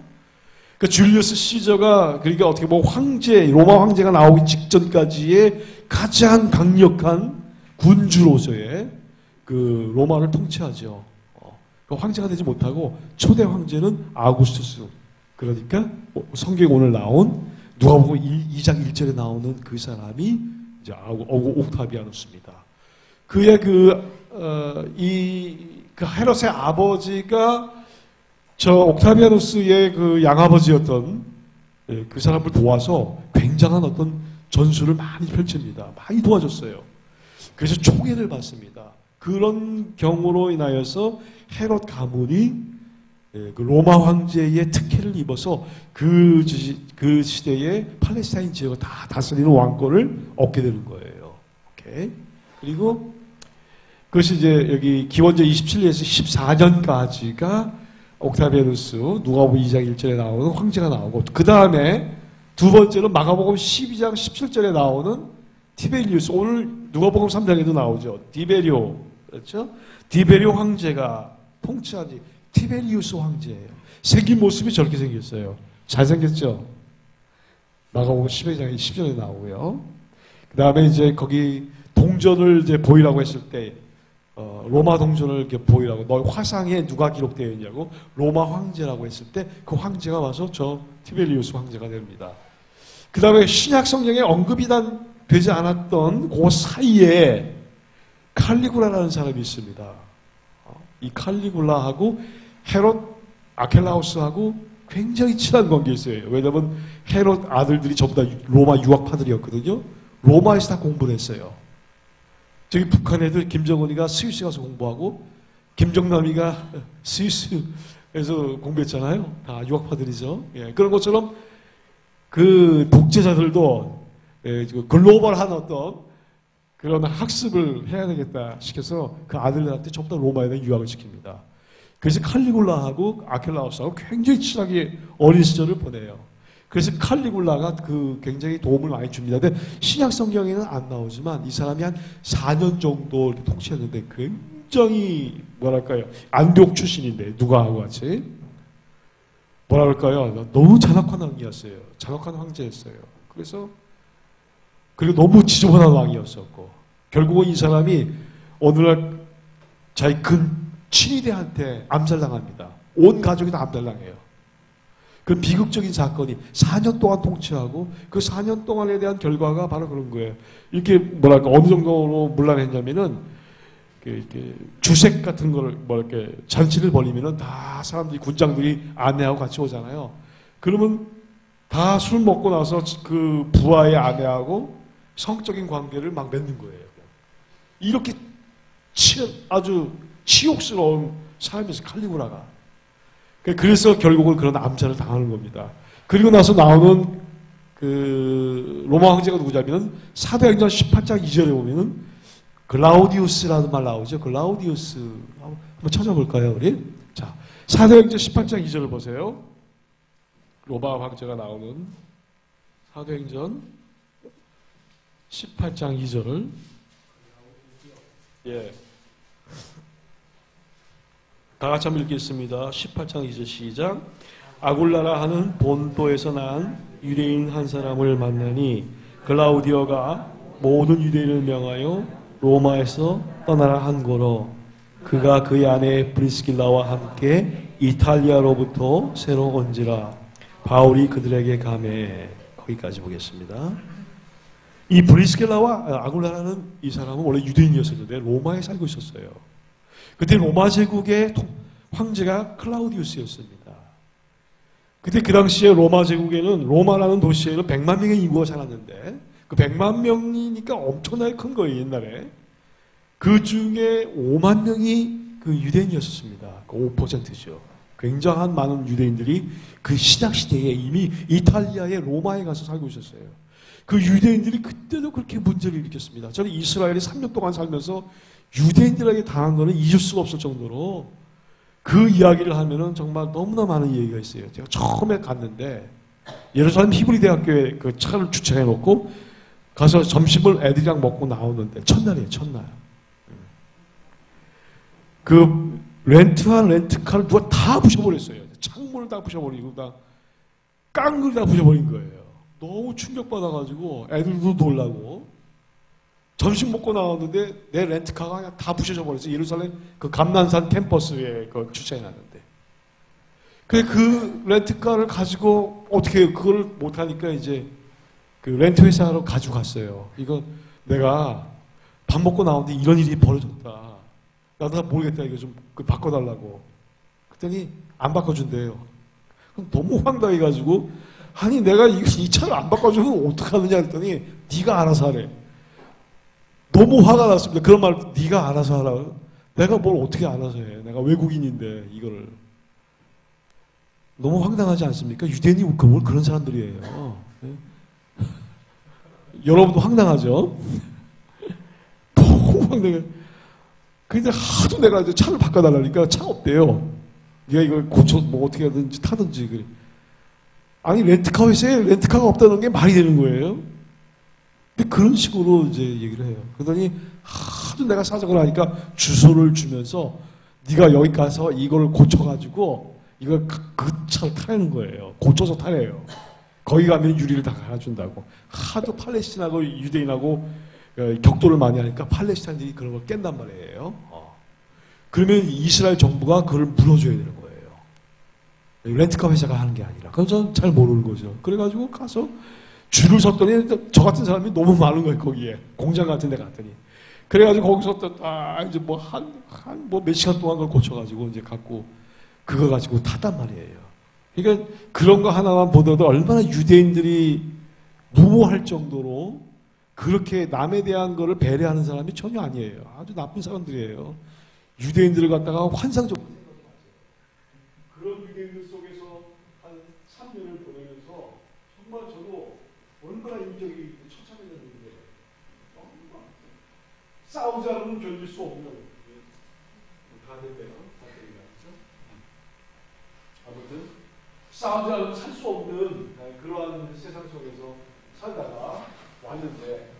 그러니까 줄리어스 시저가 그러니까 어떻게 보면 로마 황제가 나오기 직전까지의 가장 강력한 군주로서의 그 로마를 통치하죠. 그러니까 황제가 되지 못하고 초대 황제는 아우구스투스. 그러니까 성경에 오늘 나온 누가복음 2장 1절에 나오는 그 사람이 이제 옥타비아누스입니다. 그의 그 헤롯의 아버지가 저 옥타비아누스의 그 양아버지였던 그 사람을 도와서 굉장한 어떤 전술을 많이 펼칩니다. 많이 도와줬어요. 그래서 총애를 받습니다. 그런 경우로 인하여서 헤롯 가문이 그 로마 황제의 특혜를 입어서 그 시대에 팔레스타인 지역을 다 다스리는 왕권을 얻게 되는 거예요. 오케이. 그리고 그것이 이제 여기 기원전 27년에서 14년까지가 옥타비아누스 누가복음 2장 1절에 나오는 황제가 나오고, 그 다음에 두 번째는 마가복음 12장 17절에 나오는 티베리우스, 오늘 누가복음 3장에도 나오죠. 디베리오, 그렇죠? 디베리오 황제가 통치하지. 티베리우스 황제예요. 생긴 모습이 저렇게 생겼어요. 잘생겼죠? 마가복음 12장 10절에 나오고요. 그 다음에 이제 거기 동전을 이제 보이라고 했을 때, 로마 동전을 이렇게 보이라고, 너 화상에 누가 기록되어 있냐고 로마 황제라고 했을 때 그 황제가 와서 저 티베리우스 황제가 됩니다. 그 다음에 신약 성경에 언급이 되지 않았던 그 사이에 칼리굴라라는 사람이 있습니다. 이 칼리굴라하고 헤롯 아켈라우스하고 굉장히 친한 관계가 있어요. 왜냐하면 헤롯 아들들이 전부 다 로마 유학파들이었거든요. 로마에서 다 공부를 했어요. 저기 북한 애들 김정은이가 스위스 가서 공부하고 김정남이가 스위스에서 공부했잖아요. 다 유학파들이죠. 예, 그런 것처럼 그 독재자들도 글로벌한 어떤 그런 학습을 해야 되겠다 시켜서 그 아들들한테 전부 다 로마에 유학을 시킵니다. 그래서 칼리굴라하고 아켈라우스하고 굉장히 친하게 어린 시절을 보내요. 그래서 칼리굴라가 굉장히 도움을 많이 줍니다. 근데 신약 성경에는 안 나오지만 이 사람이 한 4년 정도 통치했는데 굉장히 뭐랄까요, 안독 출신인데 누가하고 같이 뭐랄까요, 너무 잔악한 왕이었어요. 잔악한 황제였어요. 그리고 너무 지저분한 왕이었었고, 결국은 이 사람이 오늘날 자기 친위대한테 암살당합니다. 온 가족이 다 암살당해요. 그 비극적인 사건이 4년 동안 통치하고 그 4년 동안에 대한 결과가 바로 그런 거예요. 이렇게 뭐랄까 어느 정도로 문란했냐면은 주색 같은 거를 이렇게 잔치를 벌이면은 다 사람들이 군장들이 아내하고 같이 오잖아요. 그러면 다 술 먹고 나서 그 부하의 아내하고 성적인 관계를 막 맺는 거예요. 이렇게 아주 치욕스러운 사람이었어요, 칼리굴라가. 그래서 결국은 그런 암살을 당하는 겁니다. 그리고 나서 나오는 그 로마 황제가 누구냐면 사도행전 18장 2절에 보면은 글라우디우스라는 말 나오죠. 글라우디우스 한번 찾아볼까요, 우리? 자, 사도행전 18장 2절을 보세요. 로마 황제가 나오는 사도행전 18장 2절을 다 같이 한번 읽겠습니다. 18장 2절 시작. 아굴라라 하는 본토에서 난 유대인 한 사람을 만나니 글라우디오가 모든 유대인을 명하여 로마에서 떠나라 한 거로 그가 그의 아내 브리스길라와 함께 이탈리아로부터 새로 온지라. 바울이 그들에게 가매. 거기까지 보겠습니다. 이 브리스길라와 아굴라라는 이 사람은 원래 유대인이었었는데 로마에 살고 있었어요. 그때 로마 제국의 황제가 클라우디우스였습니다. 그때 그 당시에 로마 제국에는 로마라는 도시에는 100만 명의 인구가 살았는데 그 100만 명이니까 엄청나게 큰 거예요, 옛날에. 그 중에 5만 명이 그 유대인이었습니다. 그 5%죠. 굉장한 많은 유대인들이 그 신약 시대에 이미 이탈리아의 로마에 가서 살고 있었어요. 그 유대인들이 그때도 그렇게 문제를 일으켰습니다. 저는 이스라엘에 3년 동안 살면서 유대인들에게 당한 거는 잊을 수가 없을 정도로 그 이야기를 하면은 정말 너무나 많은 얘기가 있어요. 제가 처음에 갔는데 예루살렘 히브리 대학교에 그 차를 주차해 놓고 가서 점심을 애들이랑 먹고 나오는데 첫날이에요, 첫날. 그 렌트카를 누가 다 부셔버렸어요. 창문을 다 부셔버리고 다 깡을 다 부셔버린 거예요. 너무 충격받아가지고 애들도 놀라고 점심 먹고 나왔는데 내 렌트카가 그냥 다 부셔져 버렸어요. 예루살렘 그 감난산 캠퍼스에 그 주차해놨는데. 그 렌트카를 가지고 어떻게 그걸 못하니까 이제 그 렌트 회사로 가지고 갔어요. 이거 내가 밥 먹고 나오는데 이런 일이 벌어졌다. 나도 모르겠다. 이거 좀 바꿔달라고. 그랬더니 안 바꿔준대요. 그럼 너무 황당해가지고 아니 내가 이 차를 안 바꿔주면 어떡하느냐 했더니 네가 알아서 하래. 너무 화가 났습니다. 그런 말, 네가 알아서 하라. 내가 뭘 어떻게 알아서 해. 내가 외국인인데 이거를. 너무 황당하지 않습니까? 유대인이 뭘 그런 사람들이에요. 네? 여러분도 황당하죠? 너무 황당해. 근데 하도 내가 이제 차를 바꿔달라니까 차가 없대요. 네가 이걸 고쳐, 뭐 어떻게 하든지 타든지. 그래. 아니, 렌트카 회사에 렌트카가 없다는 게 말이 되는 거예요? 근데 그런 식으로 이제 얘기를 해요. 그러더니 하도 내가 사정을 하니까 주소를 주면서 네가 여기 가서 이걸 고쳐가지고 이걸 그 차를 타라는 거예요. 고쳐서 타래요. 거기 가면 유리를 다 갈아준다고. 하도 팔레스틴하고 유대인하고 격돌을 많이 하니까 팔레스타인들이 그런 걸 깬단 말이에요. 그러면 이스라엘 정부가 그걸 물어줘야 되는 거예요. 렌트카 회사가 하는 게 아니라. 그래서 저는 잘 모르는 거죠. 그래가지고 가서 줄을 섰더니 저 같은 사람이 너무 많은 거예요, 거기에. 공장 같은 데 갔더니. 그래가지고 거기서 또, 이제 뭐 몇 시간 동안 그걸 고쳐가지고 이제 갖고, 그거 가지고 탔단 말이에요. 그러니까 그런 거 하나만 보더라도 얼마나 유대인들이 무모할 정도로 그렇게 남에 대한 거를 배려하는 사람이 전혀 아니에요. 아주 나쁜 사람들이에요. 유대인들을 갖다가 환상적으로 그런 유대인들 속에서 한 3년을 보내면서 정말 저도 얼마나 인격이 처참해졌는데 정말 싸우지 않으면 견딜 수 없는 다 됐네요. 아무튼 싸우지 않으면 살 수 없는 그러한 세상 속에서 살다가 왔는데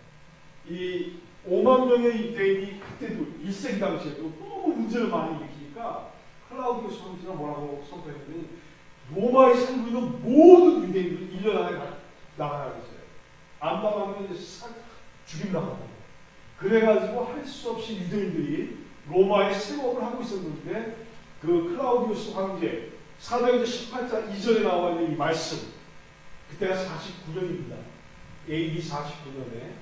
이 5만 명의 유대인이 그때도 1세기 당시에도 너무 문제를 많이 일으키니까 클라우디우스 황제가 뭐라고 선포했더니 로마에 살고 있는 모든 유대인들 1년 안에 나가라고 했어요. 안 나가면 죽임당한다고. 그래가지고 할 수 없이 유대인들이 로마에 세법을 하고 있었는데 그 클라우디우스 황제 사도행전 18장 이전에 나와 있는 이 말씀, 그때가 49년입니다. AD 49년에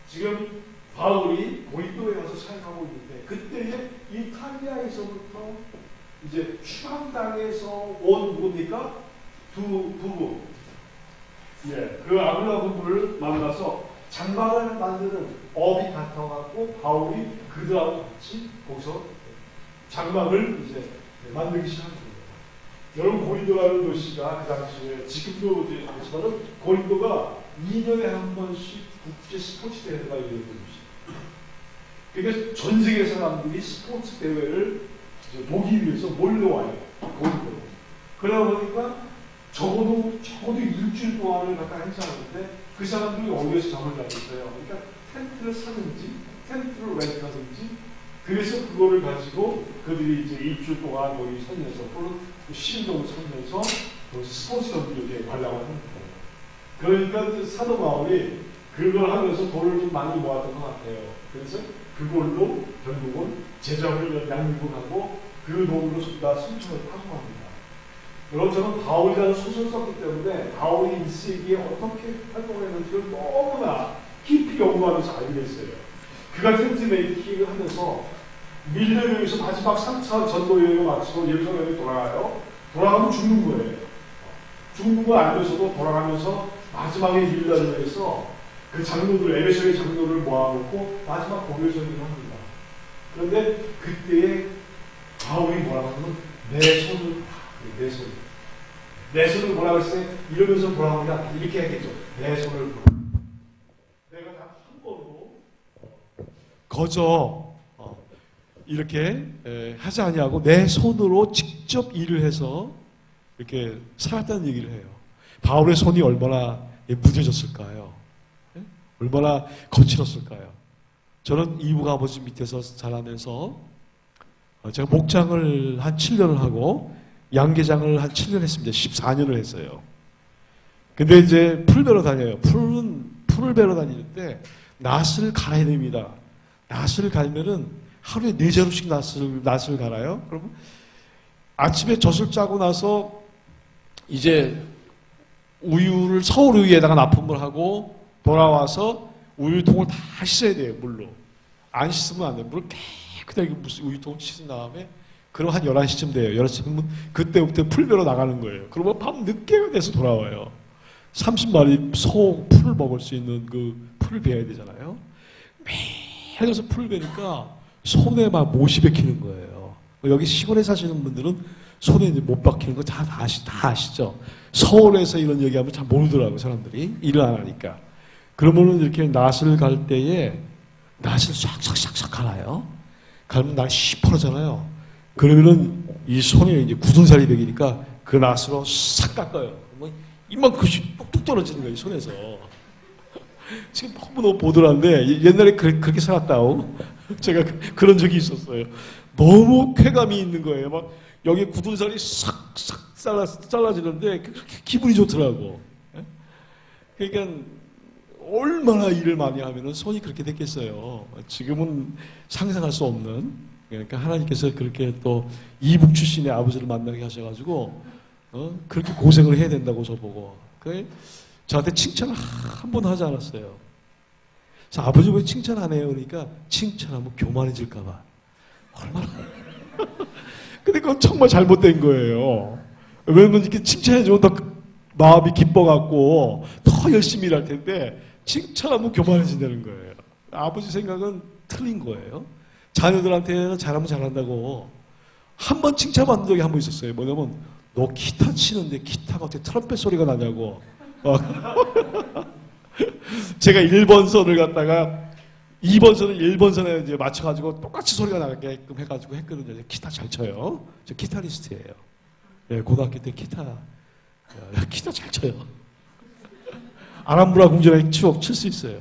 지금 바울이 고린도에 가서 사역하고 있는데 그때에 이탈리아에서부터 이제 추방당에서 온 누굽니까? 두 부부, 그 아굴라 부부를 만나서 장막을 만드는 업이 같아갖고 바울이 그들하고 같이 거기서 장막을 이제 만들기 시작한 겁니다. 여러분 고린도라는 도시가 그 당시에 지금도 이제 아시지만은 고린도가 2년에 한 번씩 국제 스포츠 대회가 열리는 도시예요. 그러니까 전 세계 사람들이 스포츠 대회를 보기 위해서 몰려와요. 고린도로. 그러다 보니까 적어도 일주일 동안을 갖다 행사하는데 그 사람들이 어디에서 잠을 자고 있어요. 그러니까 텐트를 사든지 텐트를 렌트하든지 그래서 그거를 가지고 그들이 이제 일주일 동안 거기 살면서 또는 시민동을 살면서 스포츠 경기에 관람을 하는 거예요. 그러니까 사도 바울이 그걸 하면서 돈을 좀 많이 모았던 것 같아요. 그래서 그걸로 결국은 제자훈련 양육을 하고 그 돈으로 다 승천을 파송합니다. 여러분 저는 바울이라는 소설 썼기 때문에 바울이 1세기에 어떻게 활동을 했는지를 너무나 깊이 연구하면서 알게 됐어요. 그가 텐트 메이킹을 하면서 밀레니엄에서 마지막 3차 전도 여행을 마치고 예루살렘에 돌아가요. 돌아가면 죽는 거예요. 죽는 거 알면서도 돌아가면서 마지막에 밀레니엄에서 그 장로들, 에베소의 장로를 모아놓고 마지막 고별전을 합니다. 그런데 그때에 바울이 뭐라고 하면 내 손을 뭐라고 했어요? 이러면서 뭐라고 하냐 이렇게 하겠죠. 내 손을 내가 다 한 번으로 거저 이렇게 하지 아니하고 내 손으로 직접 일을 해서 이렇게 살았다는 얘기를 해요. 바울의 손이 얼마나 무뎌졌을까요? 얼마나 거칠었을까요? 저는 이북 아버지 밑에서 자라면서 제가 목장을 한 7년을 하고 양계장을 한 7년 했습니다. 14년을 했어요. 근데 이제 풀 베러 다녀요. 풀을 베러 다니는데 낫을 갈아야 됩니다. 낫을 갈면은 하루에 4자루씩 낫을 갈아요. 그러면 아침에 젖을 짜고 나서 이제 우유를 서울 우유에다가 납품을 하고 돌아와서 우유통을 다 씻어야 돼요. 물로. 안 씻으면 안 돼요. 물을 깨끗하게 우유통을 씻은 다음에 그럼 한 11시쯤 돼요. 11시쯤 그때부터 풀베러 나가는 거예요. 그러면 밤 늦게가 돼서 돌아와요. 30마리 소 풀을 먹을 수 있는 그 풀을 베어야 되잖아요. 해져서 풀을 베니까 손에 막 못이 박히는 거예요. 여기 시골에 사시는 분들은 손에 이제 못 박히는 거 다 아시죠? 서울에서 이런 얘기하면 잘 모르더라고요, 사람들이. 일을 안 하니까. 그러면은 이렇게 낫을 갈 때에 낫을 싹싹싹싹 갈아요. 갈면 낫이 시퍼러잖아요. 그러면은 이 손에 이제 굳은 살이 배기니까 그 낫으로 싹 깎아요. 이만큼씩 뚝뚝 떨어지는 거예요, 손에서. 지금 너무 보드란데 옛날에 그렇게 살았다고 제가 그런 적이 있었어요. 너무 쾌감이 있는 거예요. 막 여기 굳은 살이 싹싹 잘라지는데 그렇게 기분이 좋더라고. 그러니까 얼마나 일을 많이 하면은 손이 그렇게 됐겠어요. 지금은 상상할 수 없는. 그러니까 하나님께서 그렇게 또 이북 출신의 아버지를 만나게 하셔가지고 그렇게 고생을 해야 된다고 저보고. 저한테 칭찬을 한 번 하지 않았어요. 그래서 아버지 왜 칭찬 안 해요? 그러니까 칭찬하면 교만해질까봐. 얼마나. 근데 그건 정말 잘못된 거예요. 왜냐면 이렇게 칭찬해주면 더 마음이 기뻐갖고 더 열심히 일할 텐데 칭찬하면 교만해진다는 거예요. 아버지 생각은 틀린 거예요. 자녀들한테는 잘하면 잘한다고. 한 번 칭찬받은 적이 한 번 있었어요. 뭐냐면 너 기타 치는데 기타가 어떻게 트럼펫 소리가 나냐고. 제가 1번 선을 갖다가 2번 선을 1번 선에 이제 맞춰가지고 똑같이 소리가 나게끔 해가지고 했거든요. 기타 잘 쳐요. 저 기타리스트예요. 예, 고등학교 때 기타 잘 쳐요. 아람브라 궁전의 추억 칠 수 있어요.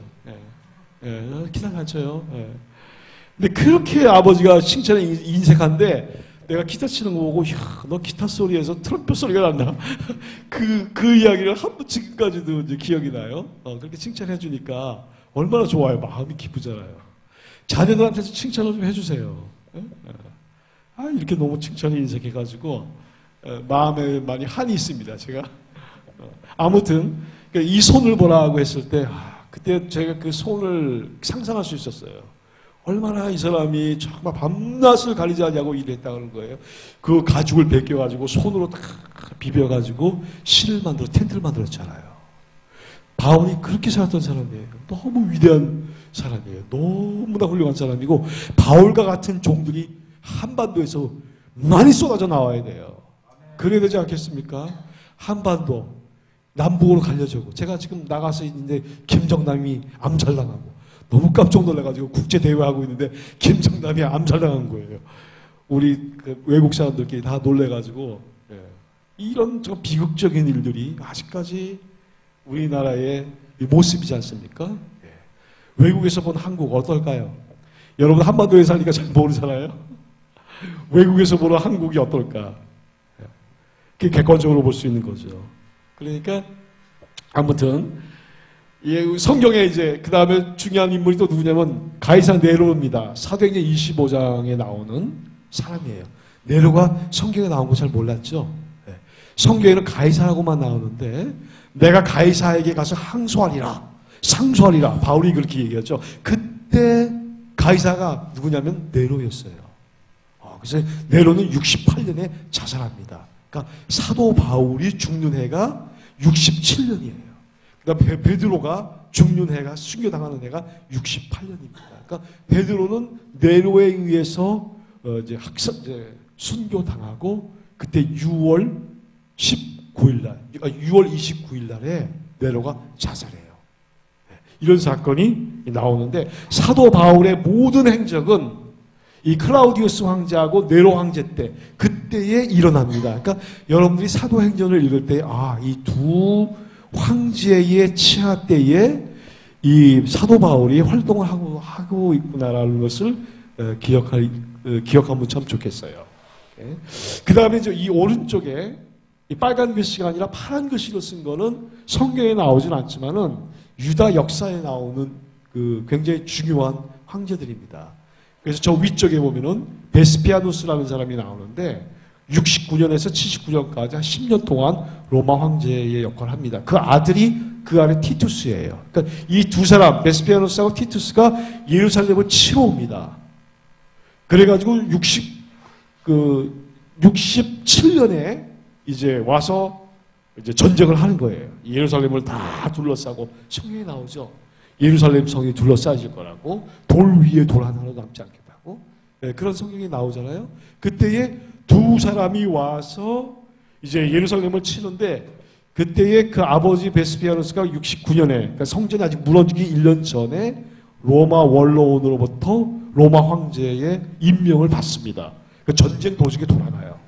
기타 잘 쳐요. 근데 그렇게 아버지가 칭찬에 인색한데 내가 기타 치는 거 보고, 야, 너 기타 소리에서 트럼펫 소리가 난다. 그 이야기를 한 번 지금까지도 이제 기억이 나요. 그렇게 칭찬해 주니까 얼마나 좋아요. 마음이 기쁘잖아요. 자녀들한테서 칭찬을 좀 해주세요. 이렇게 너무 칭찬이 인색해가지고, 마음에 많이 한이 있습니다. 제가. 아무튼, 이 손을 보라고 했을 때, 그때 제가 그 손을 상상할 수 있었어요. 얼마나 이 사람이 정말 밤낮을 가리지 않냐고 일했다는 거예요. 그 가죽을 벗겨가지고 손으로 다 비벼가지고 실을 만들어 텐트를 만들었잖아요. 바울이 그렇게 살았던 사람이에요. 너무 위대한 사람이에요. 너무나 훌륭한 사람이고 바울과 같은 종들이 한반도에서 많이 쏟아져 나와야 돼요. 그래야 되지 않겠습니까? 한반도 남북으로 갈려지고 제가 지금 나가서 있는데 김정남이 암살당하고 너무 깜짝 놀라가지고 국제대회하고 있는데 김정남이 암살당한 거예요. 우리 그 외국 사람들끼리 다 놀래가지고 이런 저 비극적인 일들이 아직까지 우리나라의 모습이지 않습니까? 외국에서 본 한국 어떨까요? 여러분 한반도에 사니까 잘 모르잖아요. 외국에서 보는 한국이 어떨까? 그게 객관적으로 볼 수 있는 거죠. 그러니까 아무튼 성경에 이제 그 다음에 중요한 인물이 또 누구냐면 가이사 네로입니다. 사도행전 25장에 나오는 사람이에요. 네로가 성경에 나온 거 잘 몰랐죠? 성경에는 가이사라고만 나오는데 내가 가이사에게 가서 상소하리라 바울이 그렇게 얘기했죠. 그때 가이사가 누구냐면 네로였어요. 그래서 네로는 68년에 자살합니다. 그러니까 사도 바울이 죽는 해가 67년이에요. 그러니까 베드로가 죽는 해가 순교당하는 해가 68년입니다. 그러니까 베드로는 네로에 의해서 이제 순교당하고 그때 6월 19일 날, 그러니까 6월 29일 날에 네로가 자살해요. 이런 사건이 나오는데 사도 바울의 모든 행적은 이 클라우디우스 황제하고 네로 황제 때 그때에 일어납니다. 그러니까 여러분들이 사도행전을 읽을 때 이 두 황제의 치하 때에 이 사도 바울이 활동을 하고 있구나라는 것을 기억하면 참 좋겠어요. 그 다음에 이 오른쪽에 이 빨간 글씨가 아니라 파란 글씨로 쓴 거는 성경에 나오진 않지만은 유다 역사에 나오는 그 굉장히 중요한 황제들입니다. 그래서 저 위쪽에 보면은 베스피아누스라는 사람이 나오는데 69년에서 79년까지 한 10년 동안 로마 황제의 역할을 합니다. 그 아들이 그 안에 티투스예요. 그러니까 이 두 사람, 베스피아누스하고 티투스가 예루살렘을 치러 옵니다. 그래가지고 67년에 이제 와서 이제 전쟁을 하는 거예요. 예루살렘을 다 둘러싸고 성경에 나오죠. 예루살렘 성이 둘러싸질 거라고, 돌 위에 돌 하나도 남지 않겠다고. 네, 그런 성경이 나오잖아요. 그때에 두 사람이 와서 이제 예루살렘을 치는데, 그때에 그 아버지 베스피아누스가 69년에, 그러니까 성전이 아직 무너지기 1년 전에 로마 원로원으로부터 로마 황제의 임명을 받습니다. 그 전쟁 도중에 돌아가요.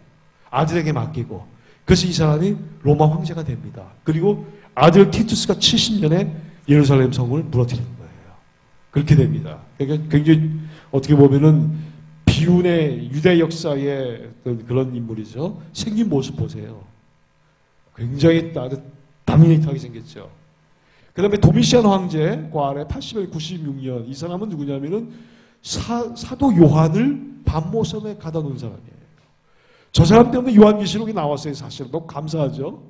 아들에게 맡기고. 그래서 이 사람이 로마 황제가 됩니다. 그리고 아들 티투스가 70년에 예루살렘 성을 무너뜨리는 거예요. 그렇게 됩니다. 그러니까 굉장히 어떻게 보면은 비운의 유대 역사의 그런 인물이죠. 생긴 모습 보세요. 굉장히 다미네이트하게 생겼죠. 그 다음에 도미시안 황제 과래 80에 96년, 이 사람은 누구냐면은 사도 요한을 밤모섬에 가다 놓은 사람이에요. 저 사람 때문에 요한계시록이 나왔어요. 사실은 너무 감사하죠.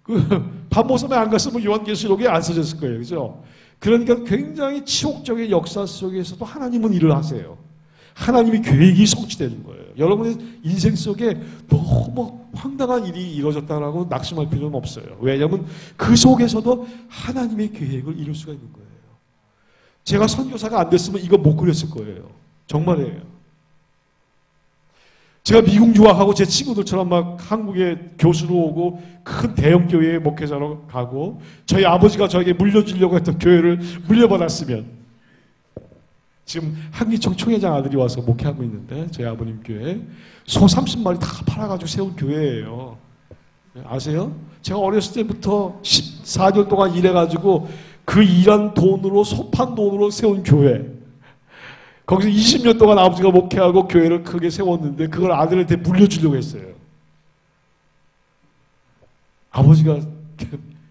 그 밤모섬에 안 갔으면 요한계시록이 안 써졌을 거예요. 그죠? 그러니까 굉장히 치욕적인 역사 속에서도 하나님은 일을 하세요. 하나님의 계획이 성취되는 거예요. 여러분의 인생 속에 너무 황당한 일이 이루어졌다라고 낙심할 필요는 없어요. 왜냐하면 그 속에서도 하나님의 계획을 이룰 수가 있는 거예요. 제가 선교사가 안 됐으면 이거 못 그렸을 거예요. 정말이에요. 제가 미국 유학하고 제 친구들처럼 막 한국에 교수로 오고 큰 대형 교회에 목회자로 가고 저희 아버지가 저에게 물려주려고 했던 교회를 물려받았으면 지금 한기총 총회장 아들이 와서 목회하고 있는데 저희 아버님 교회 소 30마리 다 팔아가지고 세운 교회예요. 아세요? 제가 어렸을 때부터 14년 동안 일해가지고 그 일한 돈으로 소판 돈으로 세운 교회. 거기서 20년 동안 아버지가 목회하고 교회를 크게 세웠는데 그걸 아들한테 물려주려고 했어요. 아버지가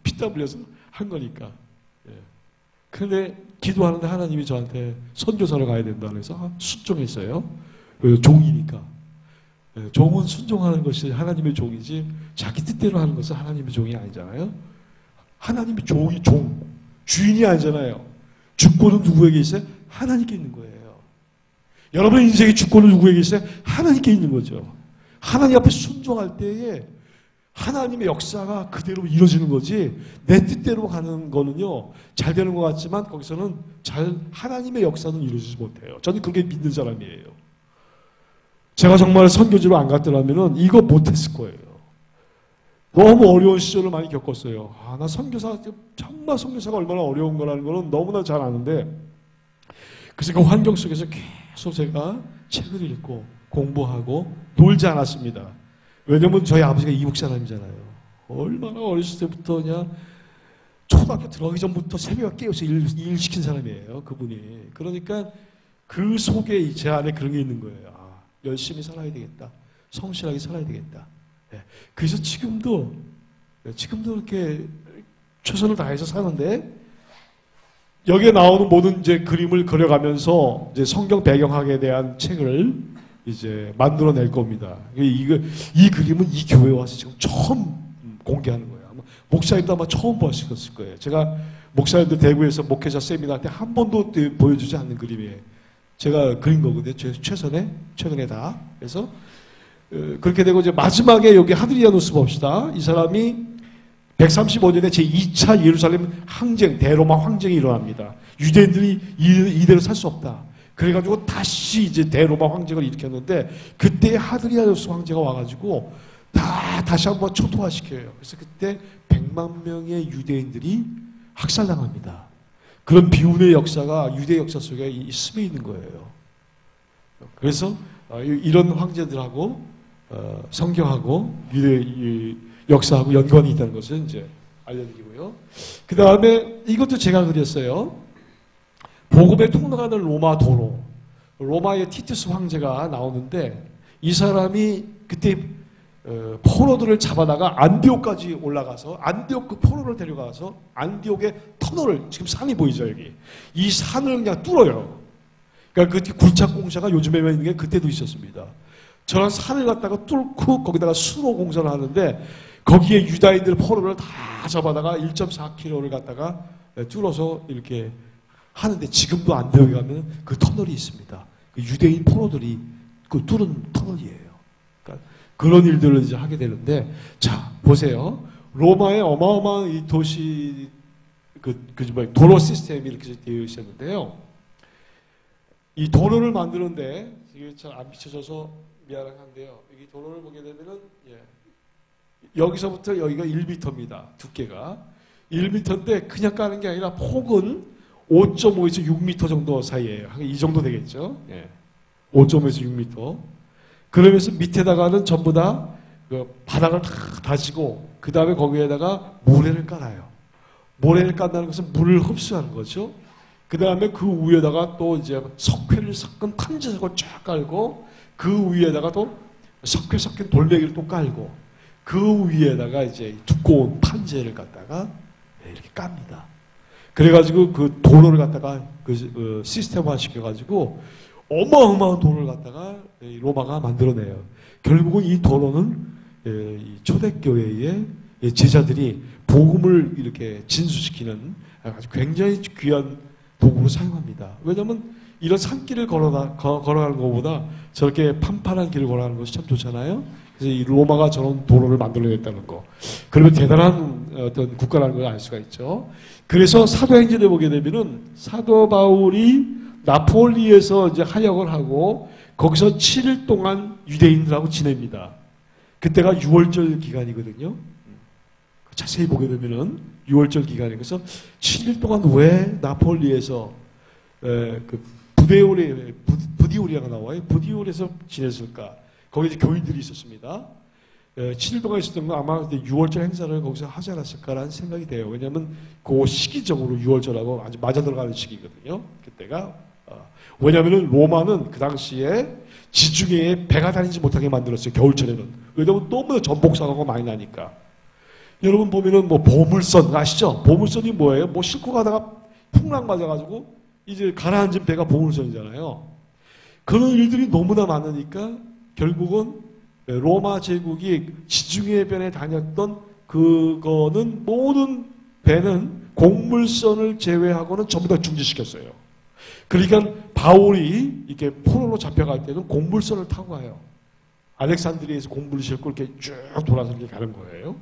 피 땀 흘려서 한 거니까. 그런데 기도하는데 하나님이 저한테 선교사로 가야 된다 그래서 순종했어요. 종이니까. 종은 순종하는 것이 하나님의 종이지 자기 뜻대로 하는 것은 하나님의 종이 아니잖아요. 하나님의 종이 종, 주인이 아니잖아요. 주권은 누구에게 있어요? 하나님께 있는 거예요. 여러분의 인생의 주권은 누구에게 있어요? 하나님께 있는 거죠. 하나님 앞에 순종할 때에 하나님의 역사가 그대로 이루어지는 거지 내 뜻대로 가는 거는요 잘 되는 것 같지만 거기서는 하나님의 역사는 이루어지지 못해요. 저는 그렇게 믿는 사람이에요. 제가 정말 선교지로 안 갔더라면 이거 못했을 거예요. 너무 어려운 시절을 많이 겪었어요. 나 정말 선교사가 얼마나 어려운 거라는 거는 너무나 잘 아는데 그래서 그 환경 속에서 계속 제가 책을 읽고 공부하고 놀지 않았습니다. 왜냐면 저희 아버지가 이북 사람이잖아요. 얼마나 어렸을 때부터 그냥 초등학교 들어가기 전부터 새벽에 깨어서 일 시킨 사람이에요. 그분이. 그러니까 그 속에 제 안에 그런 게 있는 거예요. 열심히 살아야 되겠다. 성실하게 살아야 되겠다. 그래서 지금도 이렇게 최선을 다해서 사는데 여기에 나오는 모든 이제 그림을 그려가면서 이제 성경 배경학에 대한 책을 이제 만들어낼 겁니다. 이 그림은 이 교회에 와서 지금 처음 공개하는 거예요. 아마 목사님도 아마 처음 보셨을 거예요. 제가 목사님들 대구에서 목회자 세미나 때 한 번도 보여주지 않는 그림이에요. 제가 그린 거거든요. 최근에 다. 그래서 그렇게 되고 이제 마지막에 여기 하드리아누스 봅시다. 이 사람이 135년에 제2차 예루살렘 항쟁, 대로마 항쟁이 일어납니다. 유대인들이 이대로 살 수 없다. 그래가지고 다시 이제 대로마 황제를 일으켰는데 그때 하드리아누스 황제가 와가지고 다시 한번 초토화시켜요. 그래서 그때 100만 명의 유대인들이 학살당합니다. 그런 비운의 역사가 유대 역사 속에 스며 있는 거예요. 그래서 이런 황제들하고 성경하고 유대 역사하고 연관이 있다는 것을 이제 알려드리고요. 그 다음에 이것도 제가 그렸어요. 복음의 통로가는 로마 도로. 로마의 티투스 황제가 나오는데 이 사람이 그때 포로들을 잡아다가 안디옥까지 올라가서 안디옥 그 포로를 데려가서 안디옥의 터널을 지금 산이 보이죠 여기. 이 산을 그냥 뚫어요. 그러니까 그 굴착 공사가 요즘에 있는 게 그때도 있었습니다. 저런 산을 갖다가 뚫고 거기다가 수로 공사를 하는데 거기에 유다인들 포로를 다 잡아다가 1.4km를 갖다가 뚫어서 이렇게 하는데 지금도 안디옥에 가면 그 터널이 있습니다. 그 유대인 포로들이 그 뚫은 터널이에요. 그러니까 그런 일들을 이제 하게 되는데 자 보세요. 로마의 어마어마한 이 도시 도로 시스템이 이렇게 되어 있었는데요. 이 도로를 만드는데 이게 잘 안 비춰져서 미안한데요. 이 도로를 보게 되면은 여기서부터 여기가 1m입니다. 두께가 1m인데 그냥 까는 게 아니라 폭은 5.5에서 6m 정도 사이에요. 이 정도 되겠죠. 5.5에서 6m. 그러면서 밑에다가는 전부 다 그 바닥을 다 다지고 그 다음에 거기에다가 모래를 깔아요. 모래를 깐다는 것은 물을 흡수하는 거죠. 그 다음에 그 위에다가 또 이제 석회를 섞은 판재석을 쫙 깔고 그 위에다가 또 석회 섞인 돌멩이를 또 깔고 그 위에다가 이제 두꺼운 판재를 갖다가 이렇게 깝니다. 그래가지고 그 도로를 갖다가 그 시스템화 시켜가지고 어마어마한 도로를 갖다가 로마가 만들어내요. 결국은 이 도로는 이 초대교회의 제자들이 복음을 이렇게 진수시키는 아주 굉장히 귀한 도구로 사용합니다. 왜냐하면 이런 산길을 걸어가는 것보다 저렇게 판판한 길을 걸어가는 것이 참 좋잖아요. 그래서 이 로마가 저런 도로를 만들어냈다는 거. 그러면 대단한 어떤 국가라는 걸 알 수가 있죠. 그래서 사도행전에 보게 되면은 사도 바울이 나폴리에서 이제 하역을 하고 거기서 7일 동안 유대인들하고 지냅니다. 그때가 6월절 기간이거든요. 자세히 보게 되면은 6월절 기간에 그래서 7일 동안 왜 나폴리에서 그 부디오리아가 나와요. 부디오리에서 지냈을까? 거기 이제 교인들이 있었습니다. 7일 동안 있었던 건 아마 6월절 행사를 거기서 하지 않았을까라는 생각이 돼요. 왜냐하면 그 시기적으로 6월절하고 아주 맞아 들어가는 시기거든요. 그때가. 왜냐하면 로마는 그 당시에 지중해에 배가 다니지 못하게 만들었어요. 겨울철에는. 왜냐하면 너무 전복사고가 많이 나니까. 여러분 보면은 뭐 보물선 아시죠? 보물선이 뭐예요? 뭐 싣고 가다가 풍랑 맞아가지고 이제 가라앉은 배가 보물선이잖아요. 그런 일들이 너무나 많으니까 결국은 로마 제국이 지중해 변에 다녔던 그거는 모든 배는 곡물선을 제외하고는 전부 다 중지시켰어요. 그러니까 바울이 이렇게 포로로 잡혀갈 때는 곡물선을 타고 가요. 알렉산드리아에서 곡물을 싣고 이렇게 쭉 돌아서 이렇게 가는 거예요.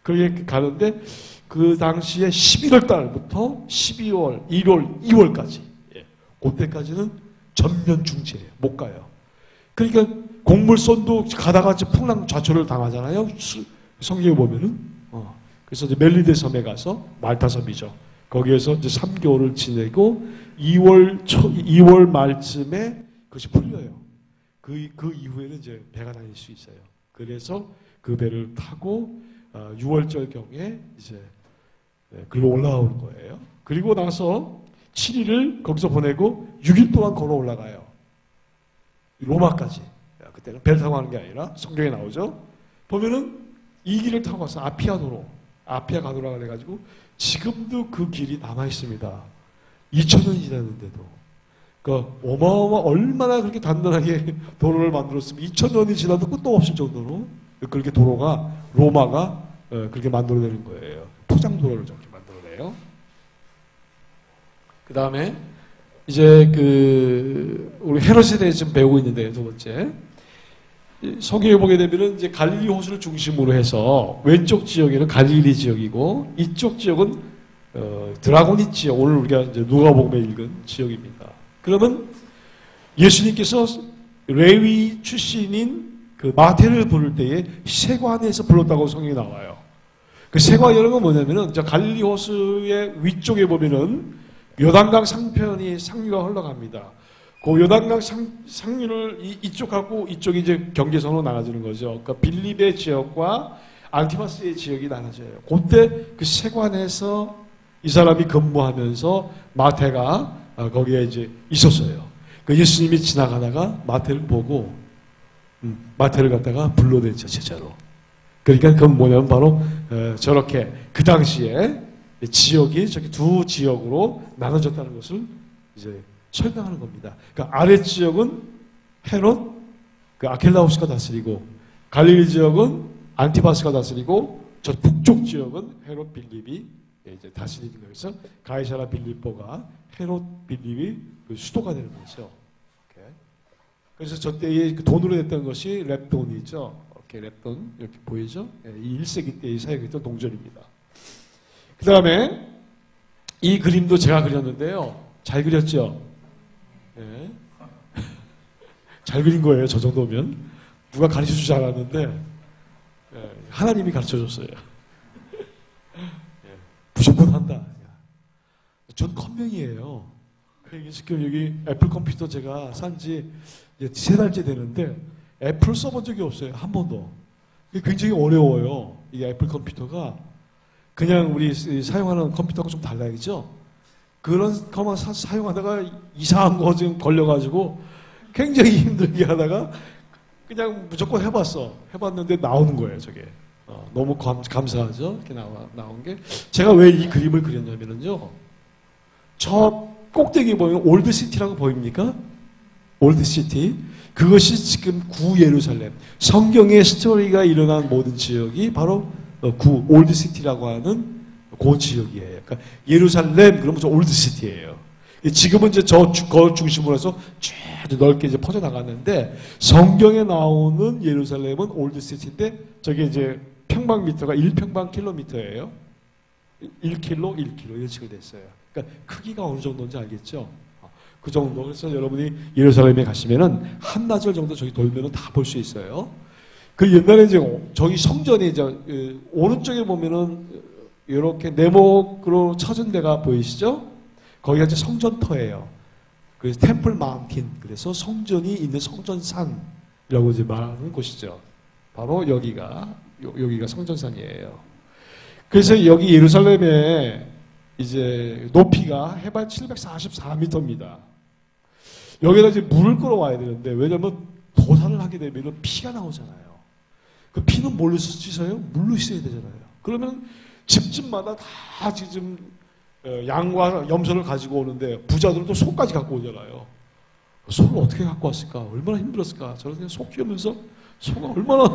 그렇게 가는데 그 당시에 11월 달부터 12월, 1월, 2월까지 그때까지는 전면 중지예요. 못 가요. 그러니까 곡물선도 가다가 풍랑 좌초를 당하잖아요. 성경에 보면은. 그래서 이제 멜리데 섬에 가서 말타 섬이죠. 거기에서 이제 3개월을 지내고 2월 말쯤에 그것이 풀려요. 그 이후에는 이제 배가 다닐 수 있어요. 그래서 그 배를 타고 6월절 경에 이제 글로 올라오는 거예요. 그리고 나서 7일을 거기서 보내고 6일 동안 걸어 올라가요. 로마까지. 그때는 배를 타고 가는 게 아니라 성경에 나오죠. 보면은 이 길을 타고 가서 아피아 도로, 아피아 가도라가 돼가지고 지금도 그 길이 남아 있습니다. 2000년이 지났는데도. 그러니까 얼마나 그렇게 단단하게 도로를 만들었으면 2000년이 지나도 끝도 없을 정도로 그렇게 도로가 로마가 그렇게 만들어내는 거예요. 포장도로를 저렇게 만들어내요. 그 다음에 이제 우리 헤롯에 대해서 지금 배우고 있는데 두 번째 성경에 보게 되면은 이제 갈릴리 호수를 중심으로 해서 왼쪽 지역에는 갈릴리 지역이고 이쪽 지역은 드라고니 지역, 오늘 우리가 이제 누가복음에 읽은 지역입니다. 그러면 예수님께서 레위 출신인 그 마태를 부를 때에 세관에서 불렀다고 성경에 나와요. 그 세관이라는 건 뭐냐면은 갈릴리 호수의 위쪽에 보면은 요단강 상편이 상류가 흘러갑니다. 그 요단강 상류를 이쪽하고 이쪽이 이제 경계선으로 나눠지는 거죠. 그러니까 빌립의 지역과 안티파스의 지역이 나눠져요. 그때 그 세관에서 이 사람이 근무하면서 마태가 거기에 이제 있었어요. 그 예수님이 지나가다가 마태를 보고 마태를 갖다가 불러냈죠, 제자로. 그러니까 그건 뭐냐면 바로 저렇게 그 당시에 지역이 저기 두 지역으로 나눠졌다는 것을 이제 설명하는 겁니다. 그러니까 아래 지역은 헤롯, 그 아켈라우스가 다스리고 갈릴리 지역은 안티파스가 다스리고 저 북쪽 지역은 헤롯 빌립이 이제 다스리는 거에서 가이사라 빌립보가 헤롯 빌립이 그 수도가 되는 거죠. 이렇게. 그래서 저 때에 그 돈으로 냈던 것이 랩돈이죠. 이렇게 랩돈 이렇게 보이죠? 이 1세기 때에 사용했던 동전입니다. 그 다음에 이 그림도 제가 그렸는데요. 잘 그렸죠? 네. 잘 그린 거예요. 저 정도면. 누가 가르쳐 주지 않았는데 하나님이 가르쳐 줬어요. 무조건 한다. 전 컨명이에요. 이게 지금 여기 애플 컴퓨터 제가 산지 3달째 되는데 애플 써본 적이 없어요. 한 번도. 이게 굉장히 어려워요. 이게 애플 컴퓨터가 그냥 우리 사용하는 컴퓨터하고 좀 달라야겠죠? 그런 것만 사용하다가 이상한 거 지금 걸려가지고 굉장히 힘들게 하다가 그냥 무조건 해봤는데 나오는 거예요, 저게. 너무 감사하죠? 이렇게 나온 게. 제가 왜 이 그림을 그렸냐면요. 저 꼭대기 보면 올드시티라고 보입니까? 올드시티. 그것이 지금 구 예루살렘. 성경의 스토리가 일어난 모든 지역이 바로 구 올드시티라고 하는 그 지역이에요. 그러니까 예루살렘 그러면 저 올드시티예요. 지금은 이제 저 중심으로 해서 쭉 넓게 이제 퍼져 나갔는데 성경에 나오는 예루살렘은 올드시티인데 저게 이제 평방미터가 1평방킬로미터예요. 1킬로, 1킬로 이런 식으로 됐어요. 그러니까 크기가 어느 정도인지 알겠죠? 그 정도. 그래서 여러분이 예루살렘에 가시면은 한나절 정도 저기 돌면은 다 볼 수 있어요. 그 옛날에 이제 저기 성전에 이제 오른쪽에 보면은 이렇게 네모로 쳐진 데가 보이시죠? 거기가 이제 성전터예요. 그래서 템플 마운틴. 그래서 성전이 있는 성전산이라고 이제 말하는 곳이죠. 바로 여기가 성전산이에요. 그래서 여기 예루살렘에 이제 높이가 해발 744m입니다. 여기다 이제 물을 끌어와야 되는데 왜냐면 도살을 하게 되면 피가 나오잖아요. 그 피는 뭘로 씻어요? 물로 씻어야 되잖아요. 그러면 집집마다 다 지금 양과 염소를 가지고 오는데 부자들도 소까지 갖고 오잖아요. 소를 어떻게 갖고 왔을까? 얼마나 힘들었을까? 저는 그냥 소 키우면서 소가 얼마나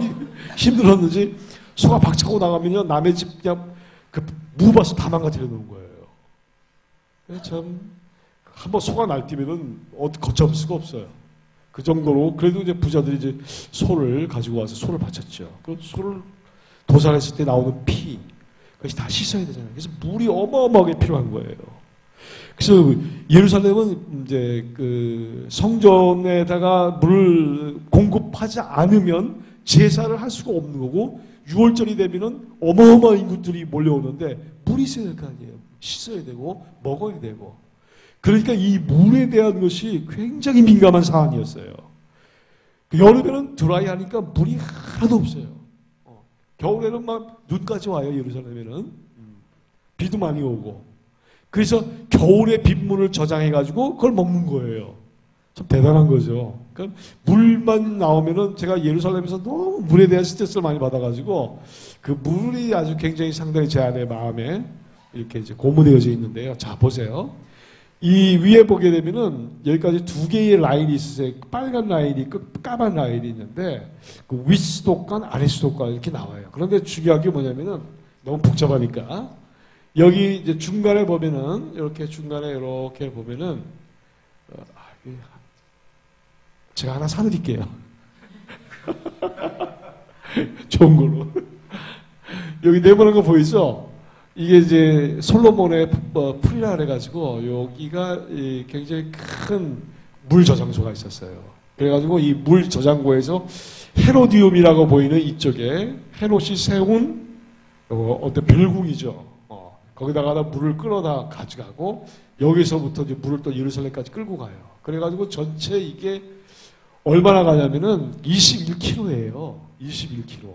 힘들었는지 소가 박차고 나가면요 남의 집 그냥 그 무밭을 다 망가뜨려 놓은 거예요. 참 한번 소가 날뛰면은 걷잡을 수가 없어요. 그 정도로 그래도 이제 부자들이 이제 소를 가지고 와서 소를 바쳤죠. 그 소를 도살했을 때 나오는 피 그것이 다 씻어야 되잖아요. 그래서 물이 어마어마하게 필요한 거예요. 그래서 예루살렘은 이제 그 성전에다가 물을 공급하지 않으면 제사를 할 수가 없는 거고 6월절이 되면은 어마어마한 인구들이 몰려오는데 물이 있어야 될 거 아니에요. 씻어야 되고 먹어야 되고. 그러니까 이 물에 대한 것이 굉장히 민감한 사안이었어요. 여름에는 드라이하니까 물이 하나도 없어요. 겨울에는 막 눈까지 와요. 예루살렘에는. 비도 많이 오고. 그래서 겨울에 빗물을 저장해가지고 그걸 먹는 거예요. 참 대단한 거죠. 그러니까 물만 나오면은 제가 예루살렘에서 너무 물에 대한 스트레스를 많이 받아가지고 그 물이 아주 굉장히 상당히 제 안에 마음에 이렇게 이제 고무되어져 있는데요. 자, 보세요. 이 위에 보게 되면은 여기까지 2개의 라인이 있으세요. 빨간 라인이 있고 까만 라인이 있는데 그 윗수도관, 아랫수도관 이렇게 나와요. 그런데 중요한 게 뭐냐면은 너무 복잡하니까 여기 이제 중간에 보면은 이렇게 중간에 이렇게 보면은 제가 하나 사드릴게요. 좋은 걸로. 여기 네모난 거 보이죠? 이게 이제 솔로몬의 풀이라 그래가지고 여기가 굉장히 큰 물 저장소가 있었어요. 그래가지고 이 물 저장고에서 헤로디움이라고 보이는 이쪽에 헤롯이 세운 어떤 별궁이죠. 거기다가 물을 끌어다 가져가고 여기서부터 이제 물을 또 예루살렘까지 끌고 가요. 그래가지고 전체 이게 얼마나 가냐면은 21km예요. 21km.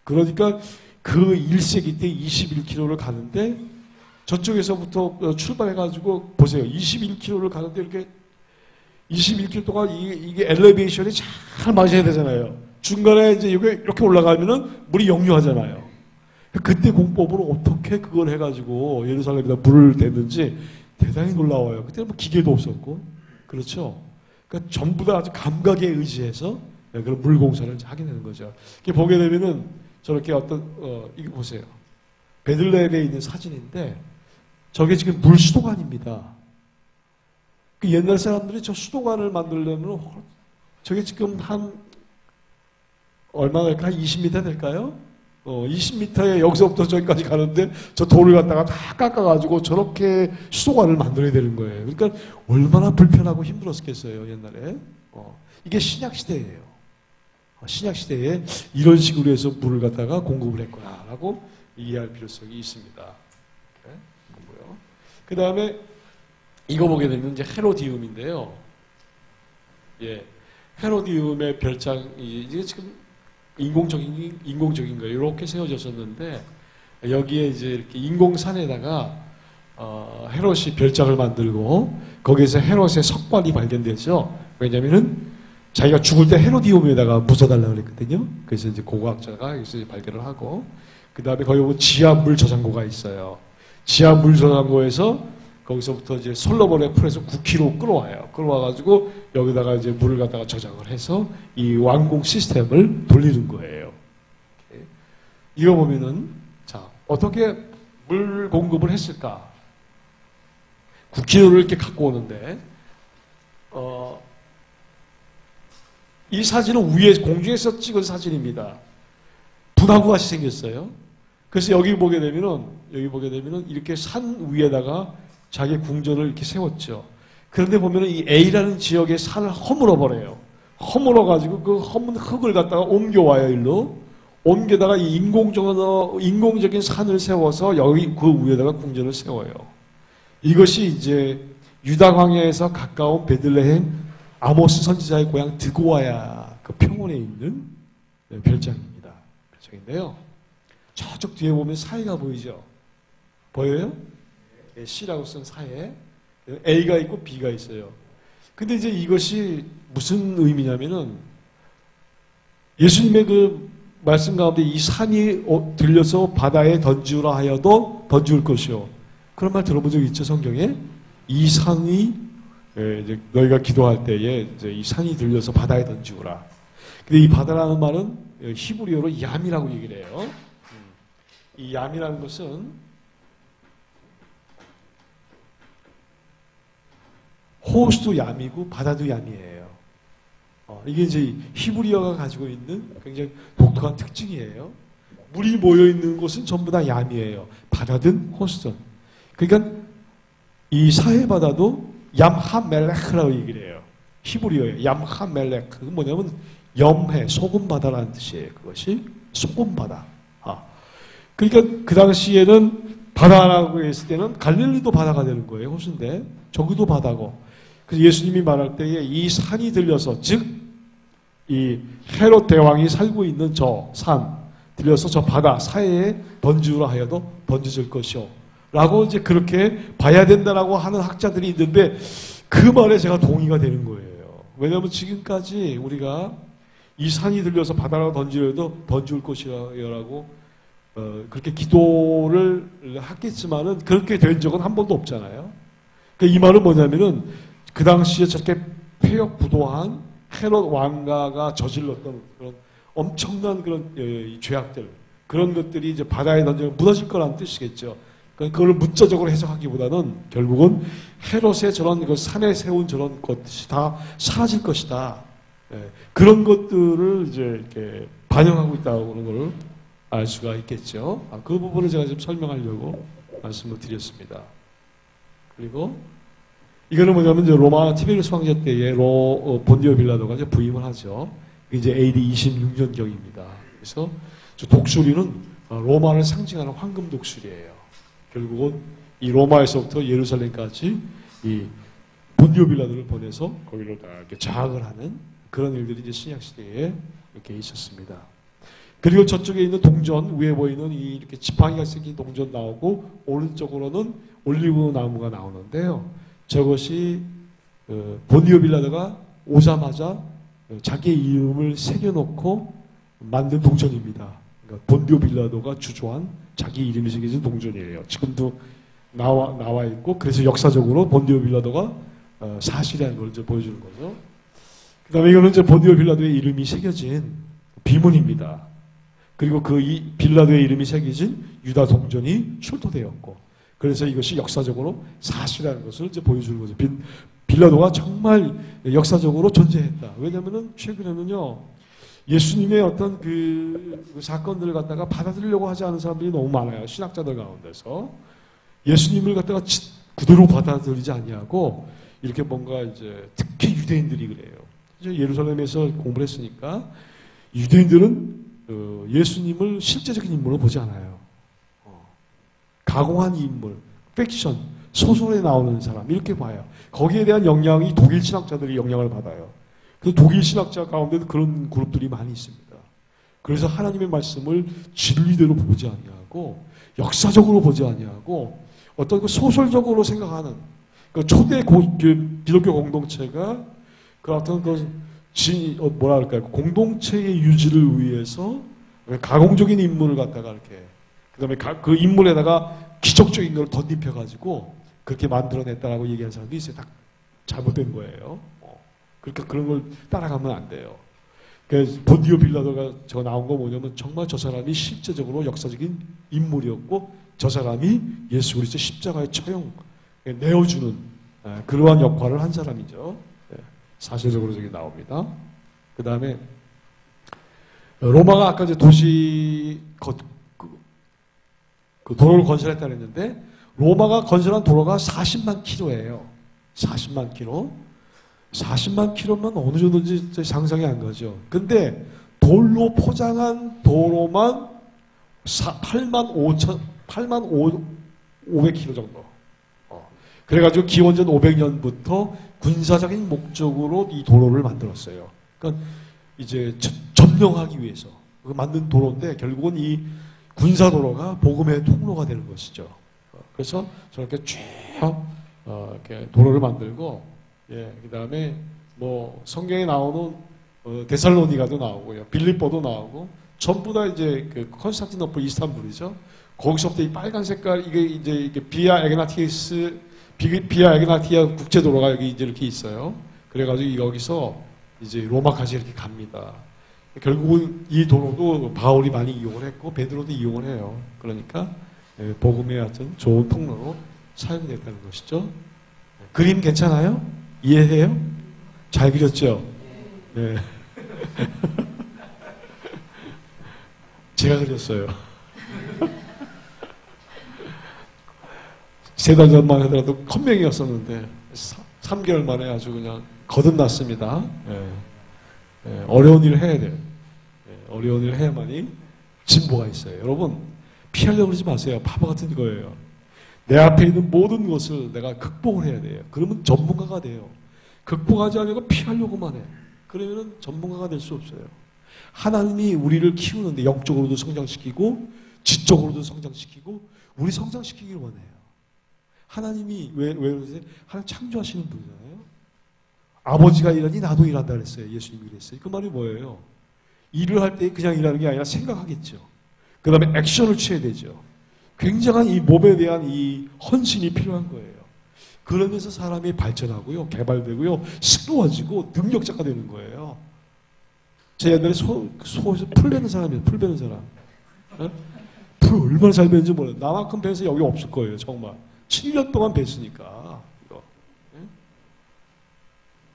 그러니까 그 1세기 때 21km를 가는데 저쪽에서부터 출발해가지고 보세요. 21km를 가는데 이렇게 21km 동안 이게 엘리베이션이 잘 맞아야 되잖아요. 중간에 이제 이렇게 올라가면은 물이 역류하잖아요. 그때 공법으로 어떻게 그걸 해가지고 예루살렘에다 물을 댔는지 대단히 놀라워요. 그때는 뭐 기계도 없었고 그렇죠. 그러니까 전부 다 아주 감각에 의지해서 그런 물 공사를 하게 되는 거죠. 이렇게 보게 되면은 저렇게 어떤 이거 보세요. 베들레헴에 있는 사진인데 저게 지금 물 수도관입니다. 그 옛날 사람들이 저 수도관을 만들려면 저게 지금 한 얼마나 될까? 한 20m 될까요? 20m에 여기서부터 저기까지 가는데 저 돌을 갖다가 다 깎아가지고 저렇게 수도관을 만들어야 되는 거예요. 그러니까 얼마나 불편하고 힘들었겠어요, 옛날에. 이게 신약시대예요. 신약시대에 이런 식으로 해서 물을 갖다가 공급을 했구나라고 이해할 필요성이 있습니다. 그 다음에 이거 보게 되면 이제 헤로디움인데요. 예, 헤로디움의 별장이 이게 지금 인공적인 거예요. 이렇게 세워졌었는데 여기에 이제 이렇게 인공산에다가 헤롯이 별장을 만들고 거기에서 헤롯의 석관이 발견되죠. 왜냐면은 자기가 죽을 때 헤로디움에다가 묻어달라고 그랬거든요. 그래서 이제 고고학자가 여기서 발견을 하고 그 다음에 거기 보면 지하물 저장고가 있어요. 지하물 저장고에서 거기서부터 이제 솔로몬의 풀에서 9km 끌어와요. 끌어와가지고 여기다가 이제 물을 갖다가 저장을 해서 이 완공 시스템을 돌리는 거예요. 이거 보면은 자 어떻게 물 공급을 했을까? 9km를 이렇게 갖고 오는데 이 사진은 위에 공중에서 찍은 사진입니다. 분화구 같이 생겼어요. 그래서 여기 보게 되면은 이렇게 산 위에다가 자기 궁전을 이렇게 세웠죠. 그런데 보면은 이 A라는 지역의 산을 허물어 버려요. 허물어 가지고 그 허문 흙을 갖다가 옮겨와요. 일로 옮겨다가 이 인공적인 산을 세워서 여기 그 위에다가 궁전을 세워요. 이것이 이제 유다 광야에서 가까운 베들레헴 아모스 선지자의 고향 드고아야 그 평원에 있는 별장입니다. 별장인데요. 저쪽 뒤에 보면 사해가 보이죠? 보여요? C라고 쓴 사해. A가 있고 B가 있어요. 근데 이제 이것이 무슨 의미냐면은 예수님의 그 말씀 가운데 이 산이 들려서 바다에 던지우라 하여도 던지울 것이요. 그런 말 들어본 적 있죠, 성경에? 이 산이 이제 너희가 기도할 때에 이제 이 산이 들려서 바다에 던지우라. 근데 이 바다라는 말은 히브리어로 얌이라고 얘기를 해요. 이 얌이라는 것은 호수도 얌이고 바다도 얌이에요. 이게 이제 히브리어가 가지고 있는 굉장히 독특한 특징이에요. 물이 모여 있는 곳은 전부 다 얌이에요. 바다든 호수든. 그러니까 이 사해 바다도 얌하멜레크라고 얘기를 해요. 히브리어에 얌하멜레크. 그건 뭐냐면 염해, 소금바다라는 뜻이에요. 그것이 소금바다. 그러니까 그 당시에는 바다라고 했을 때는 갈릴리도 바다가 되는 거예요. 호수인데 저기도 바다고. 그래서 예수님이 말할 때에 이 산이 들려서 즉 이 헤롯 대왕이 살고 있는 저 산 들려서 저 바다 사해에 던지우라 하여도 던져질 것이요. 라고 이제 그렇게 봐야 된다라고 하는 학자들이 있는데 그 말에 제가 동의가 되는 거예요. 왜냐하면 지금까지 우리가 이 산이 들려서 바다라고 던지려도 던지울 것이라고 그렇게 기도를 하겠지만은 그렇게 된 적은 한 번도 없잖아요. 그러니까 이 말은 뭐냐면은 그 당시에 저렇게 폐역부도한 헤롯 왕가가 저질렀던 그런 엄청난 그런 죄악들 그런 것들이 이제 바다에 던지면 무너질 거라는 뜻이겠죠. 그러니까 그걸 문자적으로 해석하기보다는 결국은 헤롯의 저런 그 산에 세운 저런 것이 다 사라질 것이다. 그런 것들을 이제 이렇게 반영하고 있다고 하는 걸 알 수가 있겠죠. 그 부분을 제가 좀 설명하려고 말씀을 드렸습니다. 그리고 이거는 뭐냐면 이제 로마 티베리우스 황제 때에 본디오 빌라도가 이제 부임을 하죠. 이제 AD 26년경입니다. 그래서 저 독수리는 로마를 상징하는 황금 독수리예요. 결국은 이 로마에서부터 예루살렘까지 이 본디오 빌라도를 보내서 거기로 다 이렇게 장악을 하는 그런 일들이 이제 신약 시대에 이렇게 있었습니다. 그리고 저쪽에 있는 동전 위에 보이는 이 이렇게 지팡이가 생긴 동전 나오고 오른쪽으로는 올리브 나무가 나오는데요. 저것이 본디오 빌라도가 오자마자 자기의 이름을 새겨놓고 만든 동전입니다. 그러니까 본디오 빌라도가 주조한 자기 이름이 새겨진 동전이에요. 지금도 나와 있고 그래서 역사적으로 본디오 빌라도가 사실이라는 걸 이제 보여주는 거죠. 그다음에 이거는 이제 본디오 빌라도의 이름이 새겨진 비문입니다. 그리고 그 빌라도의 이름이 새겨진 유다 동전이 출토되었고 그래서 이것이 역사적으로 사실이라는 것을 이제 보여주는 거죠. 빌라도가 정말 역사적으로 존재했다. 왜냐하면 최근에는요 예수님의 어떤 그 사건들을 갖다가 받아들이려고 하지 않은 사람들이 너무 많아요. 신학자들 가운데서. 예수님을 갖다가 그대로 받아들이지 아니하고 이렇게 뭔가 이제 특히 유대인들이 그래요. 이제 예루살렘에서 공부를 했으니까 유대인들은 예수님을 실제적인 인물로 보지 않아요. 가공한 인물, 팩션, 소설에 나오는 사람 이렇게 봐요. 거기에 대한 영향이 독일 신학자들이 영향을 받아요. 그 독일 신학자 가운데도 그런 그룹들이 많이 있습니다. 그래서 하나님의 말씀을 진리대로 보지 아니하고 역사적으로 보지 아니하고 어떤 그 소설적으로 생각하는 그 초대 기독교 공동체가 그 어떤 뭐라 그럴까요? 공동체의 유지를 위해서 가공적인 인물을 갖다가 이렇게 그다음에 그 인물에다가 기적적인 걸 덧입혀가지고 그렇게 만들어냈다라고 얘기하는 사람도 있어요. 다 잘못된 거예요. 그러니까 그런 걸 따라가면 안 돼요. 그러니까 본디오 빌라도가 저 나온 거 뭐냐면 정말 저 사람이 실제적으로 역사적인 인물이었고 저 사람이 예수 그리스도 십자가의 처형 내어주는 그러한 역할을 한 사람이죠. 사실적으로 저기 나옵니다. 그 다음에 로마가 아까 이제 도시 그 도로를 건설했다 그랬는데 로마가 건설한 도로가 40만 킬로예요. 40만 킬로. 40만 킬로면 어느 정도인지 상상이 안 가죠. 근데 돌로 포장한 도로만 8만 500킬로 정도. 그래가지고 기원전 500년부터 군사적인 목적으로 이 도로를 만들었어요. 그러니까 이제 점령하기 위해서 만든 도로인데 결국은 이 군사도로가 복음의 통로가 되는 것이죠. 그래서 저렇게 쭉 이렇게 도로를 만들고, 그 다음에 뭐 성경에 나오는 데살로니가도 나오고요, 빌립보도 나오고, 전부 다 이제 그 콘스탄티노플 이스탄불이죠. 거기서부터 이 빨간 색깔 이게 비아 에그나티아 국제도로가 여기 이제 이렇게 있어요. 그래가지고 여기서 이제 로마까지 이렇게 갑니다. 결국은 이 도로도 바울이 많이 이용을 했고 베드로도 이용을 해요. 그러니까 복음의 하여튼 좋은 통로로 사용이 됐다는 것이죠. 그림 괜찮아요? 이해해요? 잘 그렸죠? 네. 제가 그렸어요. 3달 전만 하더라도 컴맹이었었는데 3개월 만에 아주 그냥 거듭났습니다. 어려운 일을 해야 돼요. 어려운 일을 해야만이 진보가 있어요. 여러분 피하려고 그러지 마세요. 바보 같은 거예요. 내 앞에 있는 모든 것을 내가 극복을 해야 돼요. 그러면 전문가가 돼요. 극복하지 않으려고 피하려고만 해. 그러면 전문가가 될 수 없어요. 하나님이 우리를 키우는데 영적으로도 성장시키고 지적으로도 성장시키고 우리 성장시키기를 원해요. 하나님이 왜 그러세요? 하나님 창조하시는 분이잖아요. 아버지가 일하니 나도 일한다 그랬어요. 예수님이 그랬어요. 그 말이 뭐예요? 일을 할 때 그냥 일하는 게 아니라 생각하겠죠. 그 다음에 액션을 취해야 되죠. 굉장한 이 몸에 대한 이 헌신이 필요한 거예요. 그러면서 사람이 발전하고요, 개발되고요, 새로워지고 능력자가 되는 거예요. 제 옛날에 소에서 풀 베는 사람이에요. 풀 베는 사람. 풀 얼마나 잘 베는지 몰라요. 나만큼 베서 여기 없을 거예요. 정말. 7년 동안 뱄으니까.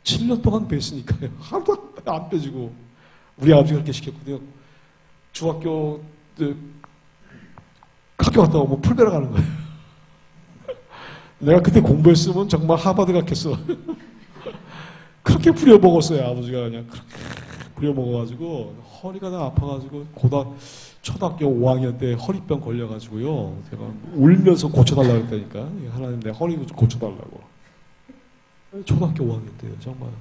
7년 동안 뱄으니까요. 하나도 안 빼지고. 우리 아버지가 그렇게 시켰거든요. 중학교 학교 갔다 오면 풀 베러 가는 거예요. 내가 그때 공부했으면 정말 하버드 갔겠어. 그렇게 부려먹었어요. 아버지가 그냥 그렇게 부려먹어가지고 허리가 다 아파가지고 초등학교 5학년 때 허리병 걸려가지고요. 제가 울면서 고쳐달라고 했다니까. 하나님 내 허리 고쳐달라고. 초등학교 5학년 때요. 정말.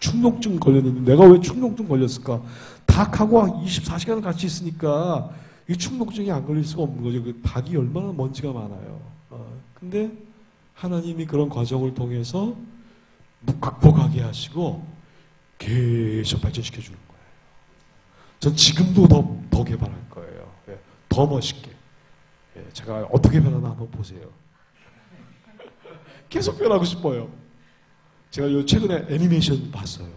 충농증 걸렸는데 내가 왜 충농증 걸렸을까? 닭하고 24시간을 같이 있으니까 이 충농증이 안 걸릴 수가 없는 거죠. 그 닭이 얼마나 먼지가 많아요. 근데 하나님이 그런 과정을 통해서 극복하게 하시고 계속 발전시켜 주는 거예요. 전 지금도 더 개발할 거예요. 더 멋있게. 제가 어떻게 변하나 한번 보세요. 계속 변하고 싶어요. 제가 최근에 애니메이션 봤어요.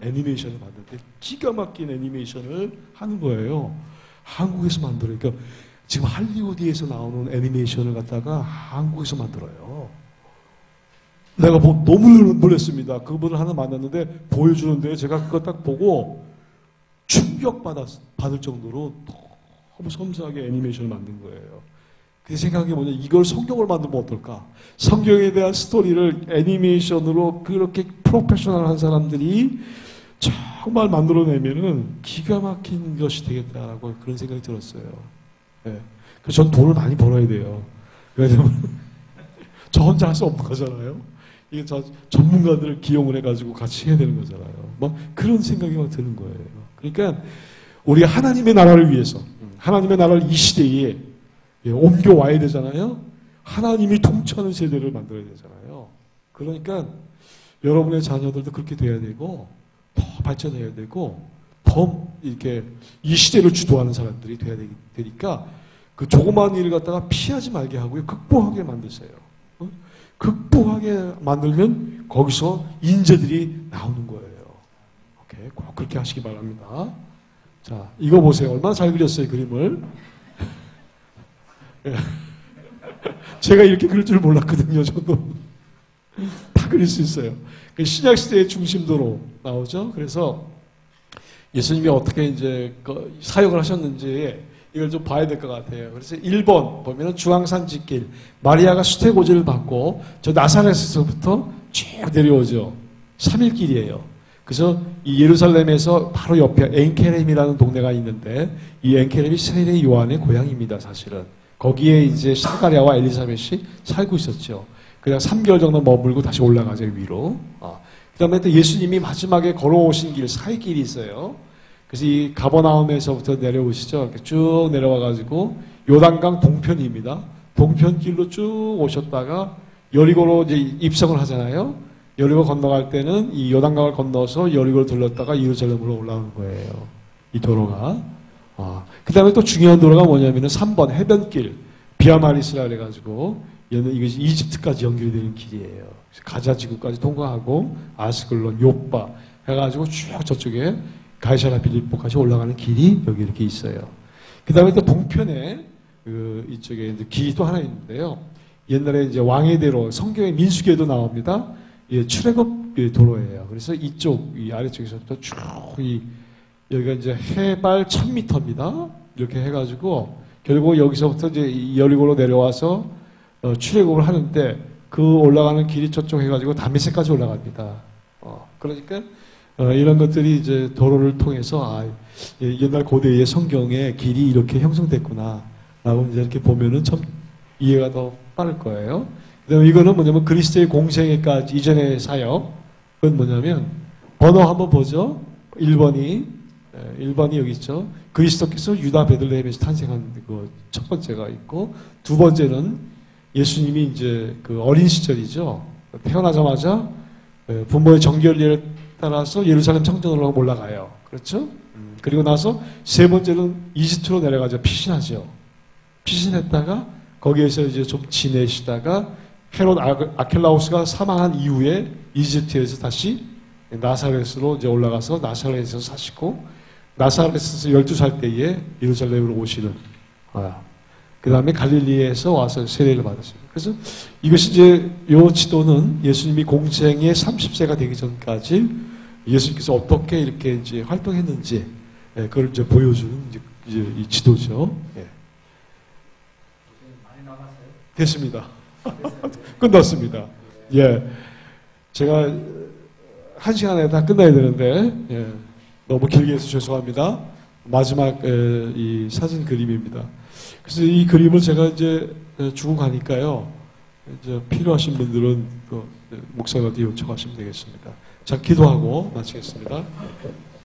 애니메이션을 봤는데 기가 막힌 애니메이션을 하는 거예요. 한국에서 만들어요. 그러니까 지금 할리우드에서 나오는 애니메이션을 갖다가 한국에서 만들어요. 내가 너무 놀랐습니다. 그분을 하나 만났는데 보여주는데 제가 그거 딱 보고 받을 정도로 너무 섬세하게 애니메이션을 만든 거예요. 그 생각이 뭐냐, 이걸 성경을 만들면 어떨까? 성경에 대한 스토리를 애니메이션으로 그렇게 프로페셔널한 사람들이 정말 만들어내면은 기가 막힌 것이 되겠다라고 그런 생각이 들었어요. 예. 그래서 전 돈을 많이 벌어야 돼요. 왜냐면 저 혼자 할 수 없는 거잖아요. 이게 저 전문가들을 기용을 해가지고 같이 해야 되는 거잖아요. 뭐 그런 생각이 막 드는 거예요. 그러니까 우리가 하나님의 나라를 위해서, 하나님의 나라를 이 시대에 옮겨와야 되잖아요. 하나님이 통치하는 세대를 만들어야 되잖아요. 그러니까 여러분의 자녀들도 그렇게 돼야 되고 더 발전해야 되고 더 이렇게 이 시대를 주도하는 사람들이 돼야 되니까 그 조그마한 일을 갖다가 피하지 말게 하고요. 극복하게 만드세요. 극복하게 만들면 거기서 인재들이 나오는 거예요. 오케이, 꼭 그렇게 하시기 바랍니다. 자, 이거 보세요. 얼마나 잘 그렸어요, 그림을. 제가 이렇게 그릴 줄 몰랐거든요, 저도. 다 그릴 수 있어요. 신약시대의 중심도로 나오죠. 그래서 예수님이 어떻게 이제 사역을 하셨는지 이걸 좀 봐야 될 것 같아요. 그래서 1번 보면은 중앙산 지길, 마리아가 수태고지를 받고 저 나사렛에서부터 쭉 내려오죠. 3일 길이에요. 그래서 이 예루살렘에서 바로 옆에 엔케렘이라는 동네가 있는데 이 엔케렘이 세례 요한의 고향입니다, 사실은. 거기에 이제 사가랴와 엘리사벳이 살고 있었죠. 그냥 3개월 정도 머물고 다시 올라가죠, 위로. 그 다음에 또 예수님이 마지막에 걸어오신 길, 사이길이 있어요. 그래서 이 가버나움에서부터 내려오시죠. 이렇게 쭉 내려와가지고 요단강 동편입니다. 동편길로 쭉 오셨다가 여리고로 이제 입성을 하잖아요. 여리고 건너갈 때는 이 요단강을 건너서 여리고를 들렀다가 예루살렘으로 올라오는 거예요. 이 도로가. 그 다음에 또 중요한 도로가 뭐냐면은 3번 해변길, 비아마리스라 그래가지고 이것이 이집트까지 연결되는 길이에요. 가자 지구까지 통과하고 아스글론, 요빠 해가지고 쭉 저쪽에 가이사라 빌립보까지 올라가는 길이 여기 이렇게 있어요. 그 다음에 또 동편에 이쪽에 이제 길이 또 하나 있는데요. 옛날에 이제 왕의 대로 성경의 민수기에도 나옵니다. 예, 출애굽 도로예요. 그래서 이쪽 이 아래쪽에서부터 쭉 여기가 이제 해발 1000m입니다. 이렇게 해가지고 결국 여기서부터 이제 여리고로 내려와서 출애굽을 하는데 그 올라가는 길이 저쪽 해가지고 다메섹까지 올라갑니다. 그러니까 이런 것들이 이제 도로를 통해서 옛날 고대의 성경의 길이 이렇게 형성됐구나 라고 이제 이렇게 보면은 참 이해가 더 빠를 거예요. 그다음에 이거는 뭐냐면 그리스도의 공생애까지 이전의 사역. 그건 뭐냐면 번호 한번 보죠. 1번이 여기 있죠. 그리스도께서 유다 베들레헴에서 탄생한 그 첫 번째가 있고 두 번째는 예수님이 이제 그 어린 시절이죠. 태어나자마자 부모의 정결례를 따라서 예루살렘 성전으로 올라가요. 그렇죠? 그리고 나서 세 번째는 이집트로 내려가죠. 피신하죠. 피신했다가 거기에서 이제 좀 지내시다가 헤롯 아켈라우스가 사망한 이후에 이집트에서 다시 나사렛으로 이제 올라가서 나사렛에서 사시고 나사렛에서 12살 때에 예루살렘으로 오시는 그 다음에 갈릴리에서 와서 세례를 받았습니다. 그래서 이것이 이제 요 지도는 예수님이 공생의 30세가 되기 전까지 예수님께서 어떻게 이렇게 이제 활동했는지 그걸 이제 보여주는 이제 이 지도죠. 됐습니다. 끝났습니다. 예. 제가 1시간 안에 다 끝나야 되는데, 너무 길게 해서 죄송합니다. 마지막, 이 사진 그림입니다. 그래서 이 그림을 제가 이제 주고 가니까요, 이제 필요하신 분들은 목사님한테 요청하시면 되겠습니다. 자, 기도하고 마치겠습니다.